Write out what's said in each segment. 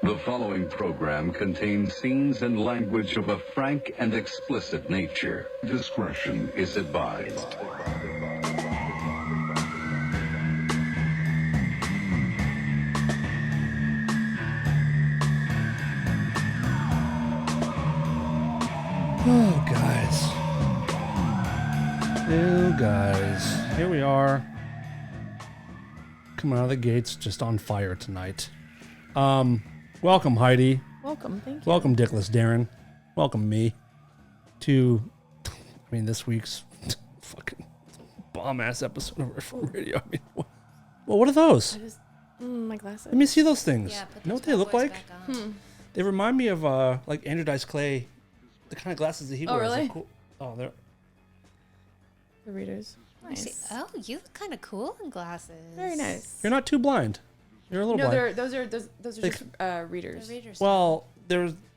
The following program contains scenes and language of a frank and explicit nature. Discretion is advised. Oh, guys. Here we are. Coming out of the gates, just on fire tonight. Welcome, Heidi. Welcome, thank you. Welcome, Dickless Darren. Welcome, me. To, this week's fucking bomb-ass episode of Retro Radio. What are those? My glasses. Let me see those things. Yeah, put You know those what they look bad boys like? back on. They remind me of, like Andrew Dice Clay, the kind of glasses that he wears. really? They're cool. Oh, they're... The readers. Nice. Oh, you look kind of cool in glasses. Very nice. You're not too blind. You're a little No, blind. those are just readers. The readers. Well,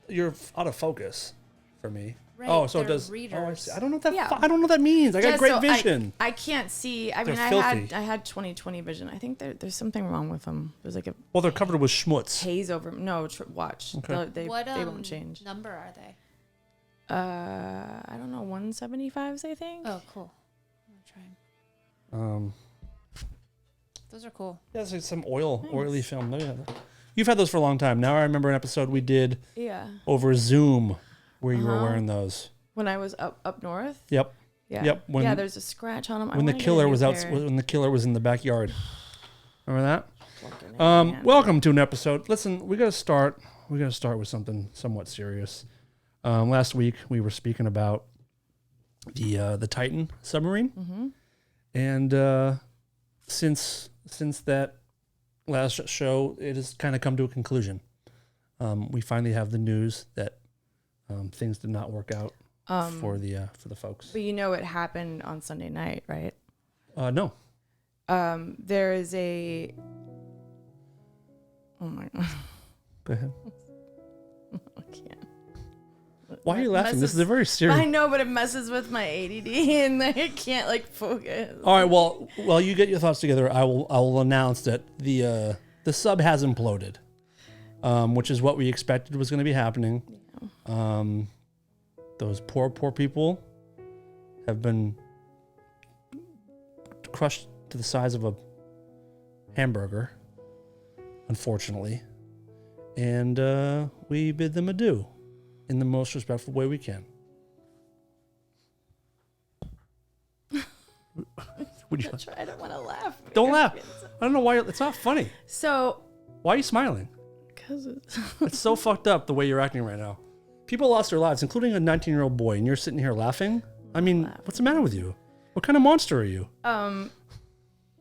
you're out of focus for me. Right, oh, so it they're does. readers. Oh, I see. I don't know what that. Yeah. I don't know what that means. I got Just great so vision. I can't see. I mean, They're I filthy. had 20/20 vision. I think there's something wrong with them. There's like a Well, they're covered with schmutz. haze over. No, watch. Okay. They What won't change. number are they? I don't know. 175s, I think. Oh, cool. I'm gonna try 'em. Those are cool. Yeah, it's like some oily film. Maybe you've had those for a long time. Now I remember an episode we did Yeah. over Zoom where you were wearing those. When I was up north. Yep. Yeah. Yep, when- yeah. There's a scratch on them. When the killer was out. When the killer was in the backyard. Remember that? Welcome to an episode. Listen, we gotta start with something somewhat serious. Last week we were speaking about the Titan submarine, and since that last show, it has kind of come to a conclusion. We finally have the news that things did not work out for the folks. But you know it happened on Sunday night, right? No. There is a. Oh my god! Go ahead. I can't. Why are you laughing? This is a very serious. I know, but it messes with my ADD, and I can't focus. All right. Well, you get your thoughts together. I will announce that the sub has imploded, which is what we expected was going to be happening. Yeah. Those poor people have been crushed to the size of a hamburger, unfortunately, and we bid them adieu in the most respectful way we can. Would you? I don't want to laugh. Don't laugh. I don't know why. It's not funny. So, Why are you smiling? because It's so fucked up the way you're acting right now. People lost their lives, including a 19-year-old boy, and you're sitting here laughing? I mean, what's the matter with you? What kind of monster are you?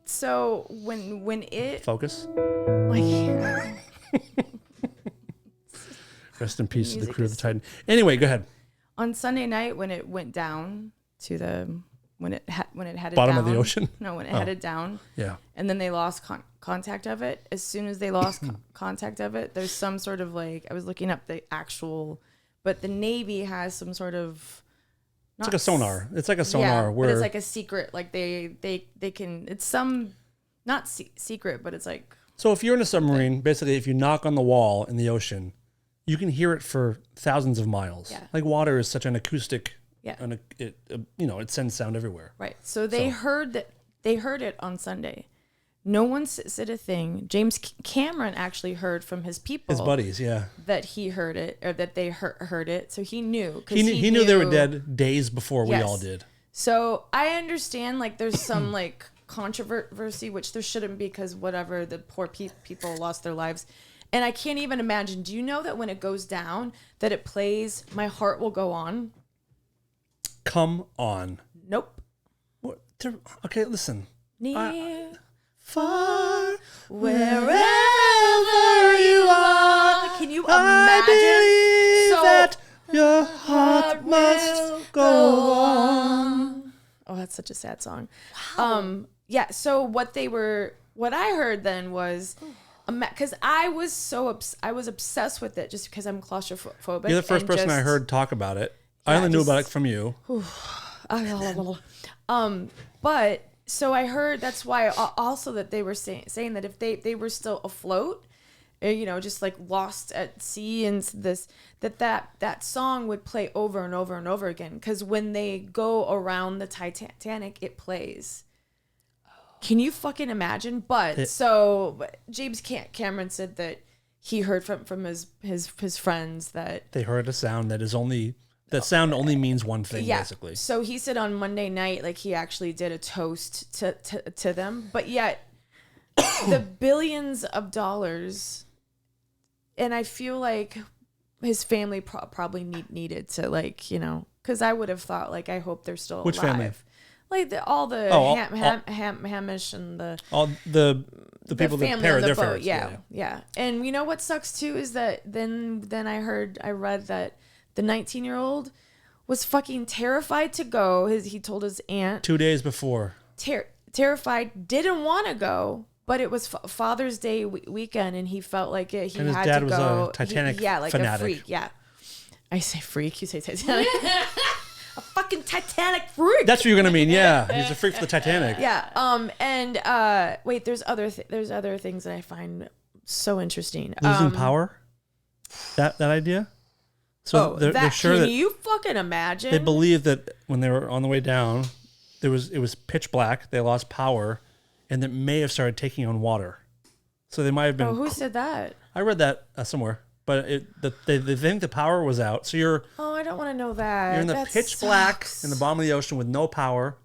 so when it Focus. like Rest in peace to the Music crew of the is- Titan. Anyway, go ahead. on Sunday night when it went down to the when it headed Bottom down, of the ocean? No, when it headed down. Yeah. And then they lost contact of it. As soon as they lost contact of it, there's some sort of I was looking up the actual, but the Navy has some sort of. It's like a sonar. It's like a sonar where but it's like a secret. Like they can. It's some not secret, but it's like. So if you're in a submarine, basically, if you knock on the wall in the ocean, you can hear it for thousands of miles. Yeah. Like water is such an acoustic. Yeah. And it sends sound everywhere. Right. So they heard that. They heard it on Sunday. No one said a thing. James Cameron actually heard from his people. His buddies, yeah. That he heard it, or that they heard it. So he knew. He knew they were dead days before we Yes. all did. So I understand there's some controversy, which there shouldn't be, because whatever, the poor people lost their lives. And I can't even imagine. Do you know that when it goes down, that it plays "My Heart Will Go On"? Come on. Nope. What? Okay, listen. Near, Far wherever you are. Can you imagine? So that your heart must go on. Oh, that's such a sad song. Wow. Yeah. So what I heard then was, because I was obsessed with it just because I'm claustrophobic. You're the first person I heard talk about it. I only knew about it from you. But so I heard that's why also that they were saying that if they were still afloat, just like lost at sea, and that song would play over and over and over again, because when they go around the Titanic, it plays. Can you fucking imagine? But so James Cameron said that he heard from his friends that they heard a sound that sound only means one thing, basically. So he said on Monday night, like, he actually did a toast to them, but yet the billions of dollars, and I feel like his family probably needed to, like, because I would have thought, like, I hope they're still Which alive. family? Like Hamish and the people that family on the their boat. parents. Yeah. And you know what sucks too is that then I read that the 19-year-old was fucking terrified to go. He told his aunt 2 days before. Terrified, didn't want to go, but it was Father's Day weekend, and he felt like he and his had dad to was go. a Titanic like fanatic. a freak. Yeah, I say freak. You say Titanic. A fucking Titanic freak. That's what you're gonna mean. Yeah, he's a freak for the Titanic. Yeah. Wait. There's other things that I find so interesting. Losing power. That idea. So they're sure can that you fucking imagine? they believe that when they were on the way down, it was pitch black. They lost power, and it may have started taking on water. So they might have been. Oh, who said that? I read that somewhere, but they think the power was out. So you're I don't want to know that. in the That pitch black sucks. in the bottom of the ocean with no power.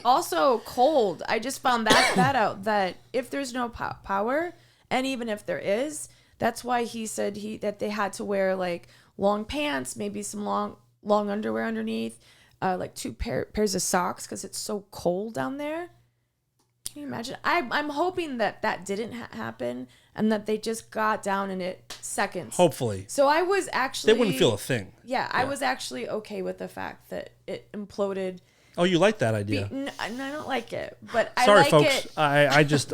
Also cold. I just found that out, that if there's no power, and even if there is, that's why he said that they had to wear like long pants, maybe some long underwear underneath, like two pairs of socks, because it's so cold down there. Can you imagine? I'm hoping that didn't happen, and that they just got down in it seconds. Hopefully. So I was actually... They wouldn't feel a thing. Yeah, I was actually okay with the fact that it imploded. Oh, you like that idea? I don't like it, but Sorry, I like folks. it.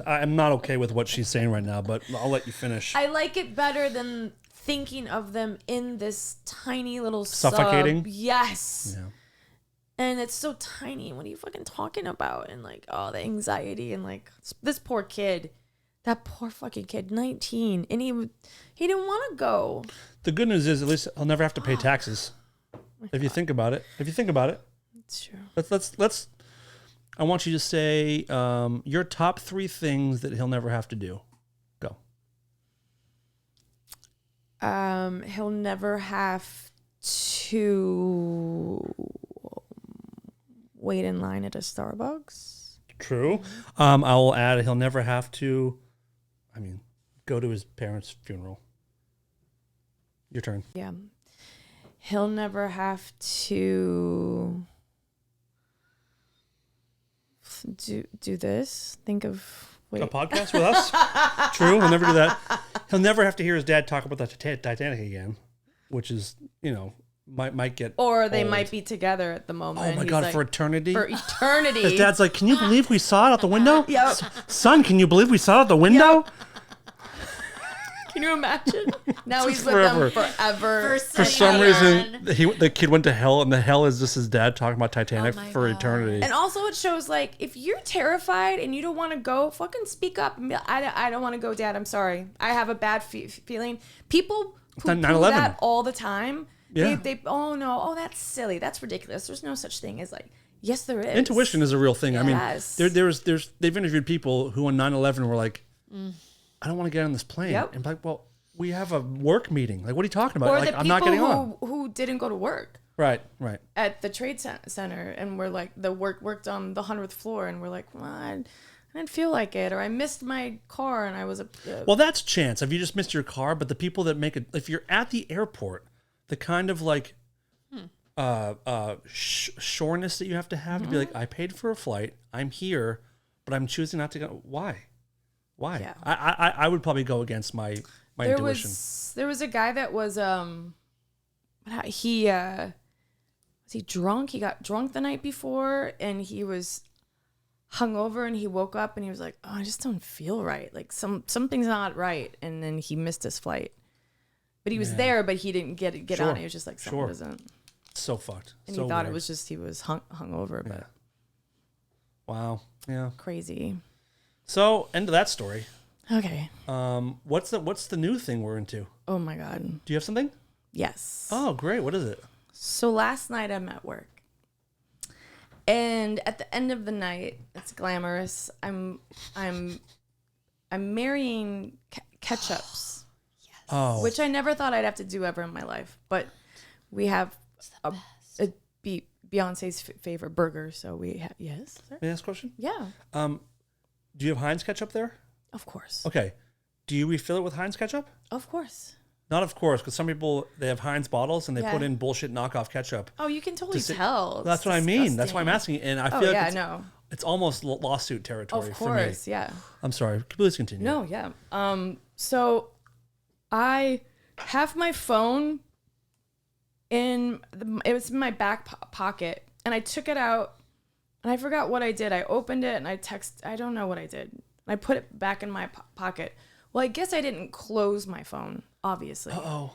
I'm not okay with what she's saying right now, but I'll let you finish. I like it better than thinking of them in this tiny little Suffocating? Yes. Yeah. And it's so tiny. What are you fucking talking about? And like, the anxiety, and like this poor kid, that poor fucking kid, 19, and he didn't want to go. The good news is, at least he'll never have to pay taxes. If you think about it. It's true. Let's. I want you to say your top 3 things that he'll never have to do. Go. He'll never have to wait in line at a Starbucks. True. I will add, he'll never have to, go to his parents' funeral. Your turn. Yeah. He'll never have to do this. Think of... Wait. A podcast with us? True. He'll never do that. He'll never have to hear his dad talk about the Titanic again, which is, might get Or they old. might be together at the moment. Oh my He's God, like, for eternity? For eternity. His dad's like, can you believe we saw it out the window? Yep. Son, can you believe we saw it out the window? Can you imagine? Now Just he's with forever. them forever. For some reason, the kid went to hell, and the hell is just his dad talking about Titanic Oh my for God. eternity. And also it shows, like, if you're terrified and you don't want to go, fucking speak up. And be like, I don't want to go, Dad. I'm sorry. I have a bad feeling. People who It's do not 9/11. that all the time. Yeah. They oh no, that's silly. That's ridiculous. There's no such thing as, like, yes, there is. Intuition is a real thing. Yes. I mean, they've interviewed people who on 9/11 were like, I don't want to get on this plane. Yep. And like, well, we have a work meeting. Like, what are you talking about? Or Like, the I'm people not getting on. who didn't go to work Right. at the trade center, and we're like, the worked on the 100th floor, and we're like, well, I didn't feel like it, or I missed my car, and I was Well, that's chance. If you just missed your car, but the people that make it, if you're at the airport, the kind of like sureness that you have to Mm-hmm. be like, I paid for a flight, I'm here, but I'm choosing not to go. Why? Yeah. I would probably go against my intuition. There was a guy that was he was he drunk? He got drunk the night before, and he was hungover, and he woke up and he was like, "Oh, I just don't feel right. Like something's not right." And then he missed his flight. But he was there, but he didn't get Sure. on. He was just like, something doesn't. So fucked. And so he thought weird. it was just he was hungover, but Wow. Yeah. crazy. So, end of that story. Okay. What's the new thing we're into? Oh my God. Do you have something? Yes. Oh, great. What is it? So last night I'm at work. And at the end of the night, it's glamorous. I'm marrying Ketchups. Oh. Which I never thought I'd have to do ever in my life. But we have a Beyonce's favorite burger, so we have, yes, sir? May I ask a question? Yeah, Do you have Heinz ketchup there? of course. Okay. Do you refill it with Heinz ketchup? Of course. Not of course, because some people, they have Heinz bottles and they Yeah. put in bullshit knockoff ketchup. Oh, you can totally Does it- tell. That's It's what I mean. That's why I'm disgusting. asking. And I Oh, feel yeah, like no. it's almost lawsuit territory Of for me. course, yeah. I'm sorry. Please continue. No, yeah. So I have my phone it was in my back pocket, and I took it out, and I forgot what I did. I opened it, and I don't know what I did. I put it back in my pocket. Well, I guess I didn't close my phone, obviously. Uh-oh.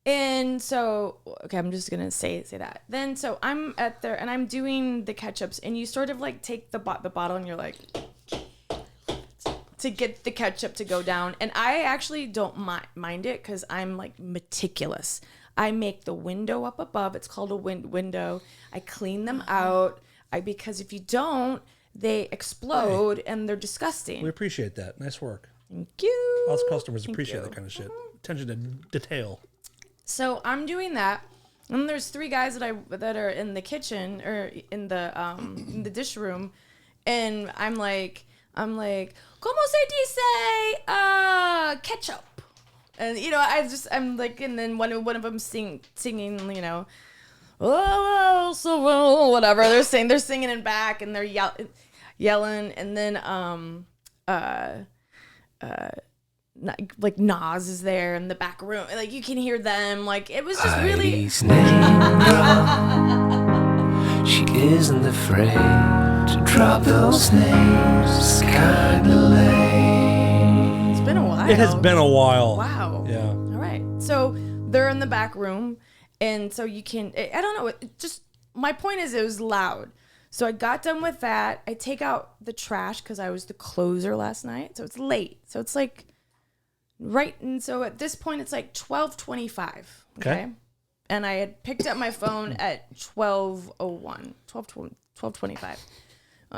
And so, okay, I'm just gonna say that. Then, so I'm at there, and I'm doing the Ketchups, and you sort of like take the bottle, and you're like, to get the ketchup to go down. And I actually don't mind it because I'm like meticulous. I make the window up above. It's called a window. I clean them out. Because if you don't, they explode and they're disgusting. We appreciate that. Nice work. Thank you. Us customers appreciate you. that kind of shit. Attention to detail. So I'm doing that, and there's 3 guys that are in the kitchen or in the dish room, and I'm like, ¿Cómo se dice ketchup? And I'm like, and then one of them singing, oh, so well, whatever they're singing in back, and they're yelling, and then like Nas is there in the back room, like you can hear them, like it was just really. Heidi's name drop. She isn't afraid to drop those names. Kinda lame. It's been a while. It has been a while. Wow. Yeah. All right. So they're in the back room, and so you can. I don't know. My point is, it was loud. So I got done with that. I take out the trash because I was the closer last night, so it's late. So it's like. Right, and so at this point it's like 12:25. Okay. And I had picked up my phone at 12:01, 12:25.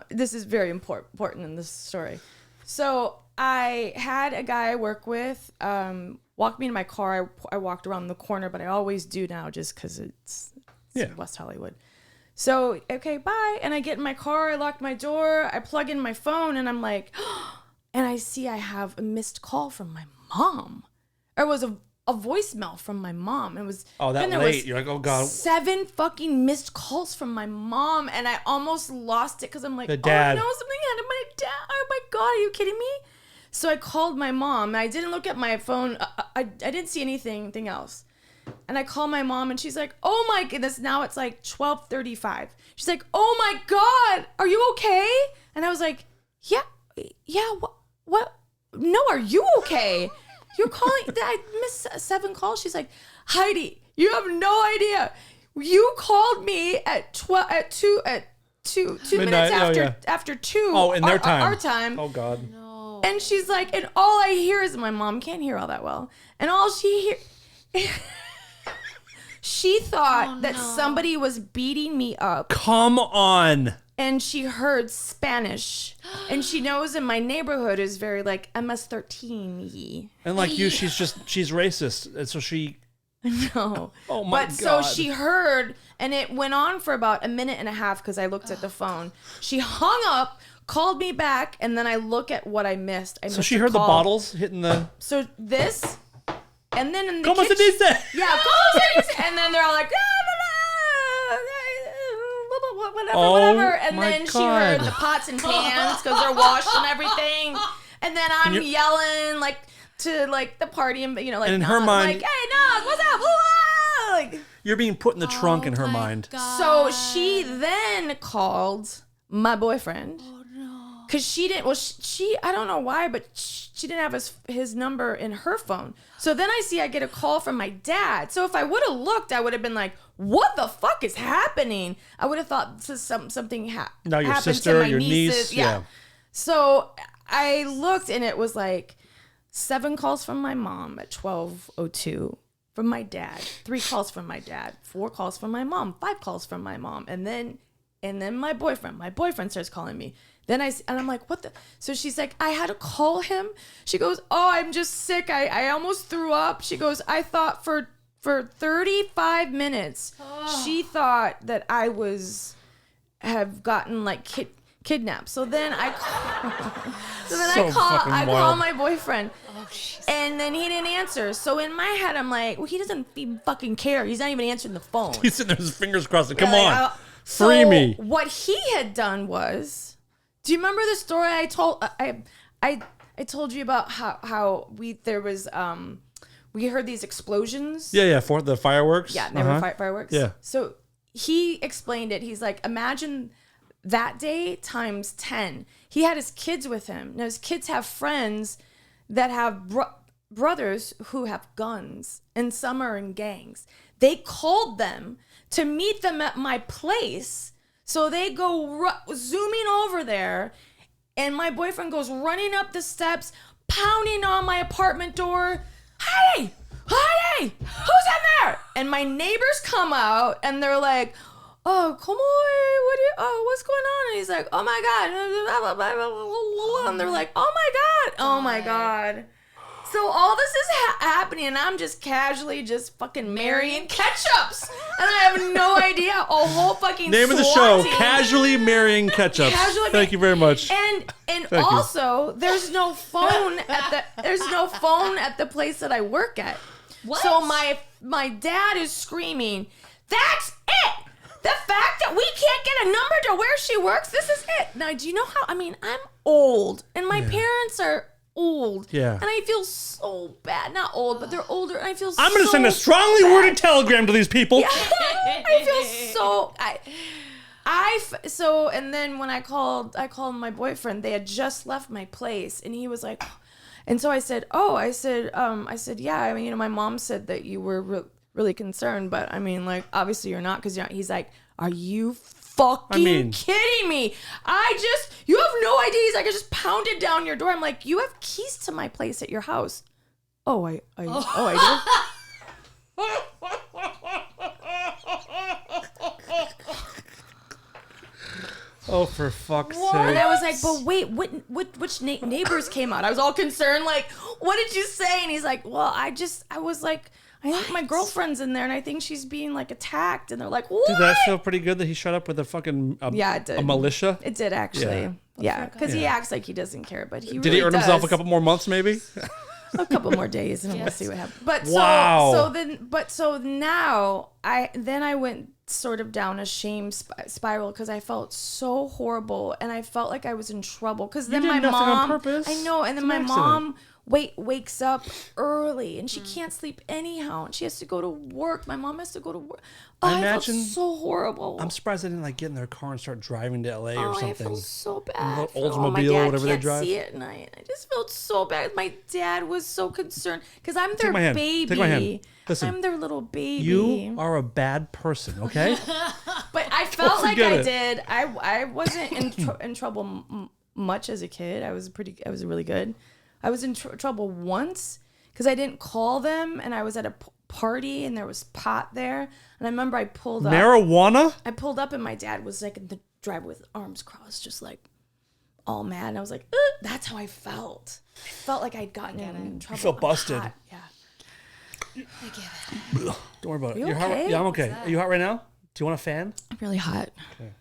This is very important in this story. So I had a guy I work with walk me to my car. I walked around the corner, but I always do now just because it's in West Hollywood. So, okay, bye. And I get in my car, I lock my door, I plug in my phone, and I'm like, and I see I have a missed call from my mom. Or it was a voicemail from my mom. It was that late. You're like, oh God. 7 fucking missed calls from my mom, and I almost lost it because I'm like, The dad. oh no, something happened to my dad. Oh my God, are you kidding me? So I called my mom. I didn't look at my phone. I didn't see anything else. And I called my mom, and she's like, oh my goodness, now it's like 12:35. She's like, oh my God, are you okay? And I was like, yeah, what? No, are you okay? You're calling. I missed 7 calls. She's like, Heidi, you have no idea. You called me at 2 minutes after 2. Oh, in their time. Our time. Oh God. No. And she's like, and all I hear is my mom can't hear all that well, and all she hear. She thought that somebody was beating me up. Come on. And she heard Spanish. And she knows in my neighborhood is very like MS-13-y. And like you, she's racist. And so she. No. Oh my God. God. So she heard, and it went on for about a minute and a half because I looked at the phone. She hung up, called me back, and then I look at what I missed. So she heard the bottles hitting the. So this, and then in the ¿Cómo se kitchen. dice? Yeah, ¿cómo se dice? And then they're all like, whatever. And my then she God. heard the pots and pans because they're washed and everything. And then I'm yelling like to like the party and like And in her mind, like, hey, Nas, what's up? Like, you're being put in the trunk in her mind. so she then called my boyfriend. Oh no. Cause she didn't. Well, she I don't know why, but she didn't have his number in her phone. So then I get a call from my dad. So if I would have looked, I would have been like, "What the fuck is happening?" I would have thought something Now your happened sister, to my your nieces. niece, yeah. So I looked and it was like 7 calls from my mom at 12:02, from my dad, 3 calls from my dad, 4 calls from my mom, 5 calls from my mom, and then my boyfriend starts calling me. Then I'm like, what the? So she's like, I had to call him. She goes, oh, I'm just sick. I almost threw up. She goes, I thought for 35 minutes, she thought that I have gotten like kidnapped. So then I call my boyfriend. And then he didn't answer. So in my head, I'm like, well, he doesn't even fucking care. He's not even answering the phone. He's sitting there with his fingers crossed. Come on, free me. What he had done was, do you remember the story I told? I told you about how we heard these explosions. Yeah, for the fireworks. Yeah, they were fireworks. Yeah. So he explained it. He's like, imagine that day times 10. He had his kids with him. Now his kids have friends that have brothers who have guns, and some are in gangs. They called them to meet them at my place. So they go zooming over there, and my boyfriend goes running up the steps, pounding on my apartment door. Heidi, who's in there? And my neighbors come out, and they're like, oh, come on, what's going on? And he's like, oh my God. And they're like, oh my God. So all this is happening, and I'm just casually just fucking marrying Ketchups. And I have no idea. A whole fucking name of the show, Casually Marrying Ketchups. Thank you very much. And also, there's no phone at the place that I work at. What? So my dad is screaming, that's it! The fact that we can't get a number to where she works, this is it. Now, do you know how, I'm old, and my parents are old. Yeah. And I feel so bad. Not old, but they're older, and I feel so I'm going to send a strongly worded telegram to these people. Yeah. I feel so... So, and then when I called my boyfriend, they had just left my place, and he was like... And so I said, yeah, my mom said that you were really concerned, but obviously you're not, because he's like, are you fucking kidding me? You have no idea. He's like, I just pounded down your door. I'm like, you have keys to my place at your house. I do. Oh, for fuck's sake. And I was like, but wait, which neighbors came out? I was all concerned, like, what did you say? And he's like, well, I was like, I think my girlfriend's in there, and I think she's being, like, attacked. And they're like, what? Did that feel pretty good that he shut up with a fucking it did. A militia? It did, actually. Yeah, because he acts like he doesn't care, but he Did he earn himself a couple more months, maybe? A couple more days, and we'll see what happens. But wow. So now I went sort of down a shame spiral, because I felt so horrible, and I felt like I was in trouble, because then my mom on purpose. I know, and then my mom wakes up early, and she can't sleep anyhow, and she has to go to work. My mom has to go to work. I felt so horrible. I'm surprised they didn't get in their car and start driving to LA or something. I felt so bad. Oldsmobile or whatever they drive. See it at night. I just felt so bad. My dad was so concerned, because I'm their baby. Take my hand. Listen, I'm their little baby. You are a bad person, okay? But I felt like I did. I wasn't in trouble much as a kid. I was really good. I was in trouble once because I didn't call them, and I was at a party, and there was pot there. And I remember I pulled up. Marijuana? I pulled up, and my dad was like in the driveway with arms crossed, just like all mad. And I was like, that's how I felt. I felt like I'd gotten in trouble. You felt busted. Yeah. I get it. Don't worry about it. You You're okay? hot. Yeah, I'm okay. Are you hot right now? Do you want a fan? I'm really hot. Okay.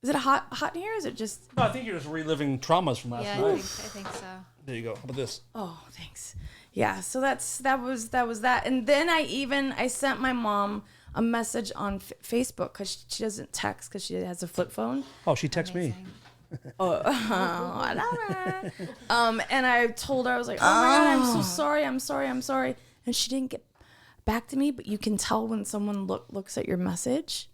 Is it hot in here? Or is it just? No, I think you're just reliving traumas from last night. I think so. There you go. How about this? Oh, thanks. Yeah. So that was that. And then I sent my mom a message on Facebook, because she doesn't text, because she has a flip phone. Oh, she texts me. Whatever. And I told her, I was like, oh my God, I'm so sorry. And she didn't get back to me, but you can tell when someone looks at your message.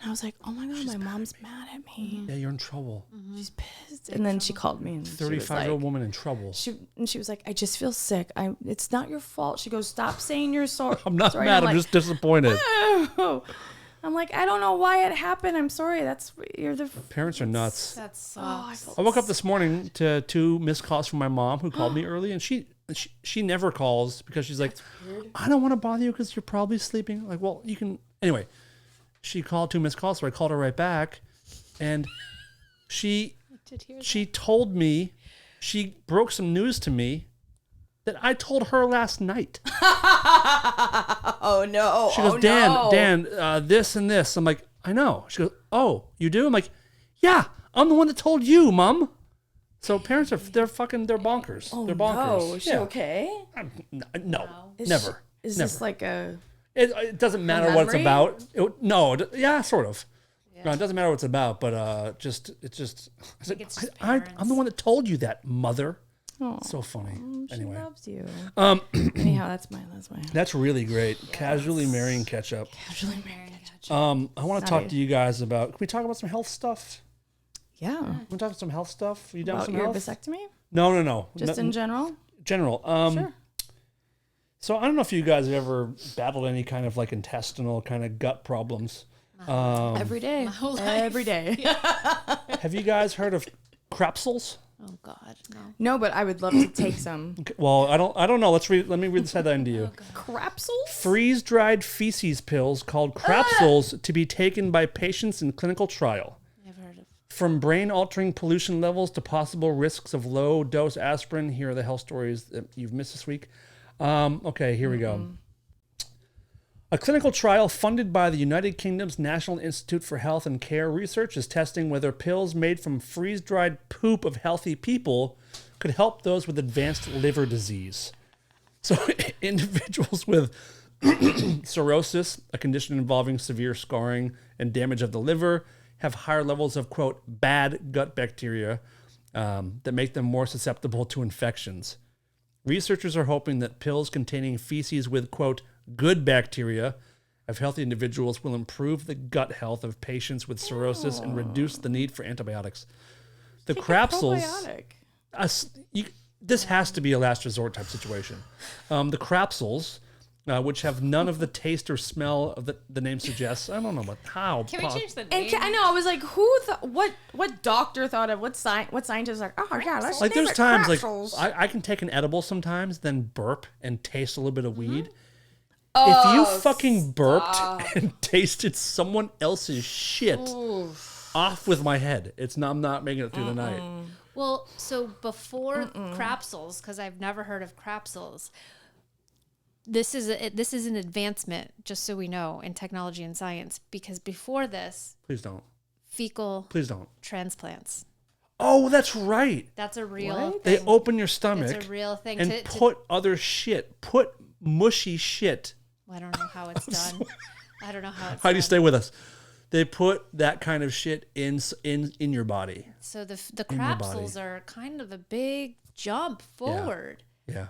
And I was like, oh my God, my mom's mad at me. Yeah, you're in trouble. She's pissed. And then she called me. 35-year-old woman in trouble. She was like, I just feel sick. It's not your fault. She goes, stop saying you're sorry. I'm not mad. I'm just disappointed. I'm like, I don't know why it happened. I'm sorry. You're the Parents are nuts. That sucks. I woke up this morning to 2 missed calls from my mom who called me early, and she never calls because she's like, I don't want to bother you because you're probably sleeping. I'm like, well, you can. Anyway, she called 2 missed calls, so I called her right back, and she told me, she broke some news to me that I told her last night. Oh no! She goes, Dan, this and this. I'm like, I know. She goes, oh, you do? I'm like, yeah, I'm the one that told you, Mom. So parents they're bonkers. Oh, they're bonkers. no. Is she okay? No, Is never. Is never. this like a? It doesn't matter what it's about. Yeah, sort of. No, it doesn't matter what it's about, but I said, I'm the one that told you that, Mother. Oh, so funny. Anyway, she loves you. Anyhow, that's my. That's really great. Yes. Casually marrying Ketchup. Casually marrying Ketchup. I want to talk to you guys about. Can we talk about some health stuff? Yeah. Want to talk about some health stuff? Are you down with some your health? vasectomy? No. Just in general. General. Sure. So I don't know if you guys have ever battled any kind of like intestinal kind of gut problems. Every day. Every day. Have you guys heard of crapsules? Oh God, no. No, but I would love to take some. Okay, well, I don't know. Let me read this headline to you. Crapsules? Freeze-dried feces pills called crapsules to be taken by patients in clinical trial. I've heard of. From brain-altering pollution levels to possible risks of low-dose aspirin, here are the health stories that you've missed this week. Okay, here we go. A clinical trial funded by the United Kingdom's National Institute for Health and Care Research is testing whether pills made from freeze-dried poop of healthy people could help those with advanced liver disease. So individuals with cirrhosis, a condition involving severe scarring and damage of the liver, have higher levels of, quote, bad gut bacteria that make them more susceptible to infections. Researchers are hoping that pills containing feces with, quote, good bacteria of healthy individuals will improve the gut health of patients with cirrhosis and reduce the need for antibiotics. The crapsules, this has to be a last resort type situation. The crapsules, which have none of the taste or smell of the name suggests. I don't know about how. Can we change the name? And I know. I was like, what doctor thought of what scientist like? Oh yeah, let's like. name There's it times crapsules. like I can take an edible sometimes, then burp and taste a little bit of weed. If you fucking burped and tasted someone else's shit, off with my head. I'm not making it through the night. Well, so before crapsules, because I've never heard of crapsules, this is an advancement, just so we know, in technology and science. Because before this, Please don't. Please don't. Transplants. Oh, that's right. That's a real thing. They open your stomach. It's a real thing. And put other shit. Put mushy shit. I don't know how it's done. I don't know how it's Heidi, done. stay with us. They put that kind of shit in your body. So the crapsules are kind of a big jump forward. Yeah.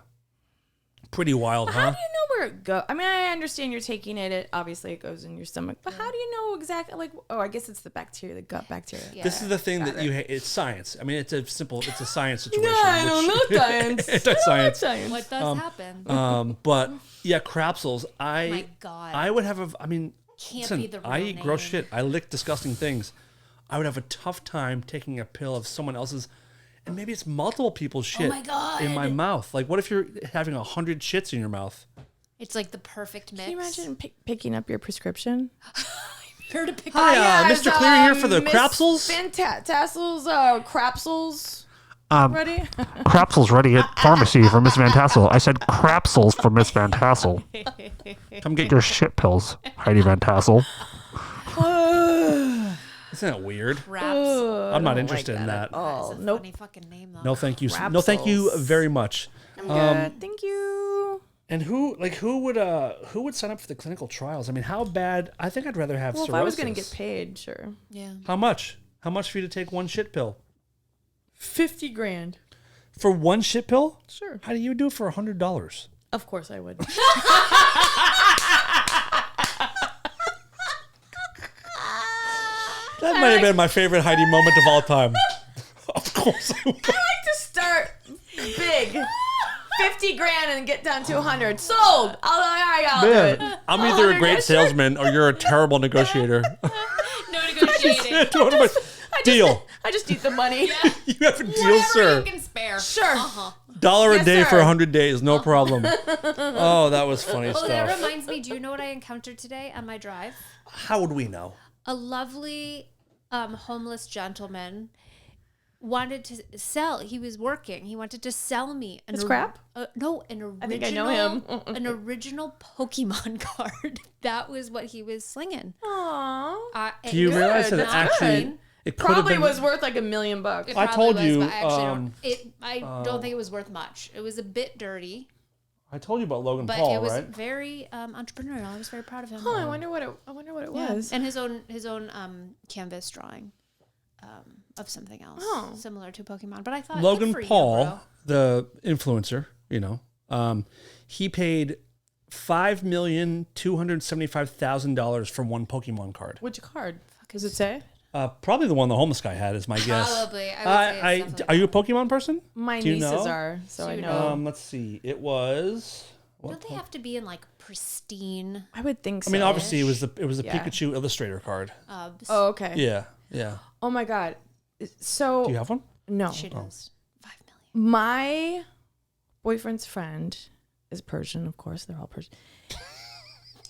Pretty wild, How do you know where it goes? I mean, I understand you're taking it. Obviously, it goes in your stomach. But how do you know exactly? Like, I guess it's the bacteria, the gut bacteria. Yeah. This is the thing that it's science. I mean, it's a science situation. No, I don't know science. Anti-science. What does happen? But yeah, crapsules. My God. I would have Can't be the real I eat gross name. shit. I lick disgusting things. I would have a tough time taking a pill of someone else's, and maybe it's multiple people's shit my God. in my mouth. Like, what if you're having 100 shits in your mouth? It's like the perfect mix. Can you imagine picking up your prescription? Here to pick Hi, Mr. Cleary here for the Miss crapsules. Tassels, crapsules. Ready? Crapsules ready at pharmacy for Miss Van Tassel. I said crapsules for Miss Van Tassel. Come get your shit pills, Heidi Van Tassel. Isn't that weird? Crapsules. I'm not interested in that. Oh, That's a nope. funny fucking name, though. No, thank you. No, thank you very much. I'm good. Thank you. And who would sign up for the clinical trials? I mean, how bad? I think I'd rather have Well, cirrhosis. if I was going to get paid, sure. Yeah. How much? How much for you to take one shit pill? 50 grand. For one shit pill? Sure. How do you do it for $100? Of course I would. That might have been my favorite Heidi moment of all time. Of course I would. I like to start big. 50 grand and get down to 100. Sold. All right, I'll do it. Man, I'm either a great salesman or you're a terrible negotiator. No negotiating. Deal. I just need the money. You have a deal, Whatever sir. you can spare. Sure. $1 a day Yes, for sir. 100 days, no problem. Oh, that was funny Oh, that stuff. reminds me. Do you know what I encountered today on my drive? How would we know? A lovely homeless gentleman wanted to sell. He was working. He wanted to sell me His crap? No, an original. I think I know him. An original Pokemon card. That was what he was slinging. Aww. Do you realize that it Not actually good. it could have Probably been was worth like $1 million. It I probably told was, you, but I actually don't think it was worth much. It was a bit dirty, I told you about Logan but Paul, it was right? very entrepreneurial. I was very proud of him. I wonder what it Yeah. was. And his own canvas drawing of something else similar to Pokemon. But I thought Logan good for Paul, you, bro. the influencer, he paid $5,275,000 for one Pokemon card. Which card? Does it say? Probably the one the homeless guy had is my guess. Probably. I would say it's definitely are you a Pokemon person? My Do you nieces know? are, so I Pseudo. know. Let's see. It was. Don't they have to be in like pristine I would think so. I mean, obviously, it was the Yeah. Pikachu Illustrator card. Oh, okay. Yeah, yeah. Oh my God. So Do you have one? no, She does. 5 million. my boyfriend's friend is Persian. Of course, they're all Persian.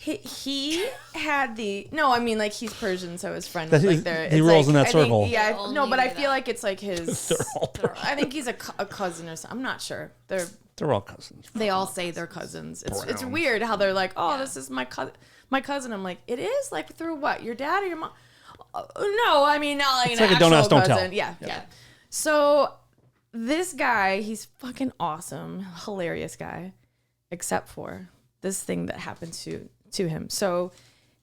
He had the like he's Persian, so his friend was That like he- there. he it's rolls like, in that I think- circle. Yeah, They no, but I only feel do like it's like his. They're all I think he's a cousin or something. I'm not sure. They're all cousins. They all say they're cousins. It's Brown. weird how they're like, oh, this is my cousin. I'm like, it is like through what? Your dad or your mom? No, I mean not like It's an like a don't actual ask, don't cousin. tell. Yeah. So this guy, he's fucking awesome, hilarious guy, except for this thing that happened to him. So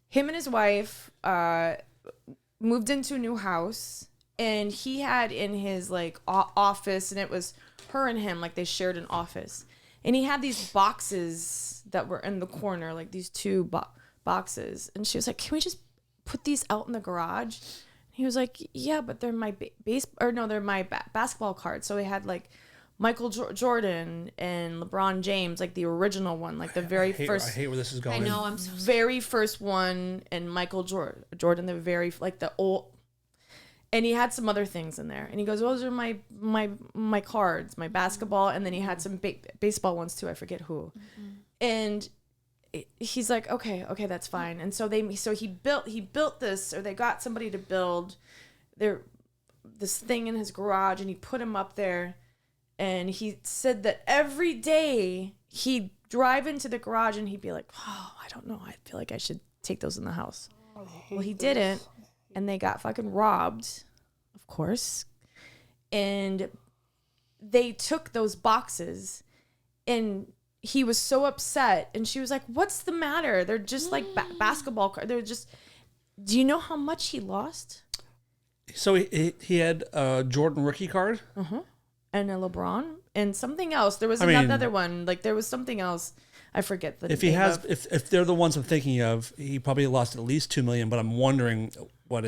him and his wife moved into a new house, and he had in his like office, and it was her and him, like they shared an office, and he had these boxes that were in the corner, like these two boxes, and she was like, "Can we just put these out in the garage?" He was like, "Yeah, but they're my they're my basketball cards." So he had like Michael Jordan and LeBron James, like the original one, like the very first. I hate where this is going. I know. I'm so Very first one, and Michael Jordan, the very like the old. And he had some other things in there, and he goes, "Those are my cards, my basketball," and then he had some baseball ones too. I forget who, and he's like, okay, that's fine. And so he built this, or they got somebody to build this thing in his garage, and he put him up there, and he said that every day he'd drive into the garage and he'd be like, oh, I don't know, I feel like I should take those in the house. Well, he didn't. And they got fucking robbed, of course. And they took those boxes, and he was so upset. And she was like, what's the matter? They're just like basketball cards. They're just, do you know how much he lost? So he had a Jordan rookie card. And a LeBron and something else. There was I mean, another one. Like there was something else. I forget the If he name has, of. if they're the ones I'm thinking of, he probably lost at least $2 million. But I'm wondering what.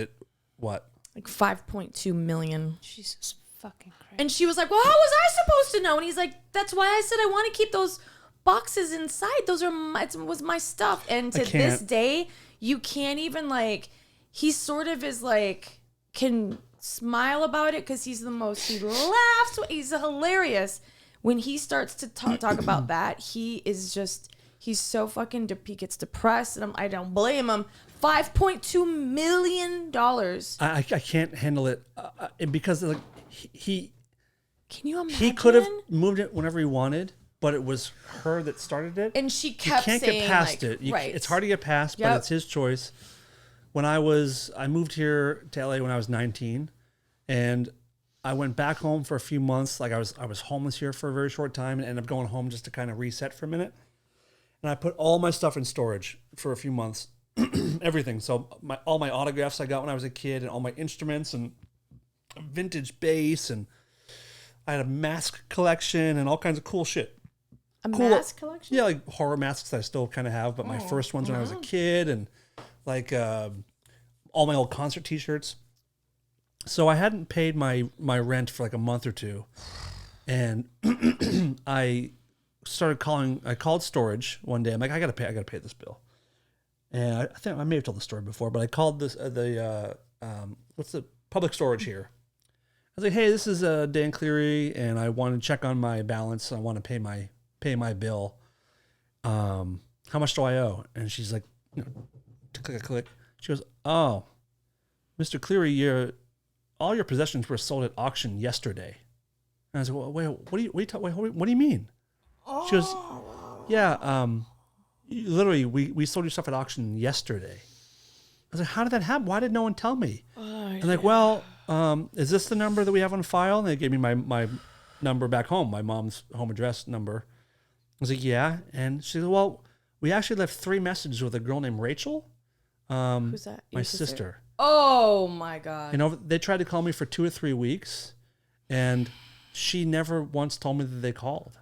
Like 5.2 million. Jesus fucking Christ. And she was like, well, how was I supposed to know? And he's like, that's why I said I want to keep those boxes inside. Those are it was my stuff. And to this can't. day, you can't even like, he sort of is like, can smile about it because he laughs. He's hilarious. When he starts to talk about that, he's so fucking, he gets depressed, and I don't blame him. $5.2 million. I can't handle it, and because like he Can you imagine? he could have moved it whenever he wanted, but it was her that started it. And she You kept can't saying, get past like, it. right. It's hard to get past, but Yep. it's his choice. When I moved here to LA when I was 19, and I went back home for a few months. Like I was homeless here for a very short time, and ended up going home just to kind of reset for a minute. And I put all my stuff in storage for a few months, everything. So all my autographs I got when I was a kid, and all my instruments, and a vintage bass, and I had a mask collection and all kinds of cool shit. mask collection? Yeah, like horror masks that I still kind of have, but my first ones when I was a kid, and like all my old concert T-shirts. So I hadn't paid my rent for like a month or two, and I I called storage one day. I'm like, I gotta pay this bill. And I think I may have told the story before, but I called what's the public storage here? I was like, hey, this is Dan Cleary, and I want to check on my balance. I want to pay my bill. How much do I owe? And she's like, click. She goes, oh, Mr. Cleary, all your possessions were sold at auction yesterday. And I was like, well, wait, what do you mean? She goes, yeah, literally, we sold your stuff at auction yesterday. I was like, how did that happen? Why did no one tell me? And like, well, is this the number that we have on file? And they gave me my number back home, my mom's home address number. I was like, yeah. And she said, well, we actually left 3 messages with a girl named Rachel. Who's that? My sister. Oh my God. They tried to call me for 2 or 3 weeks, and she never once told me that they called.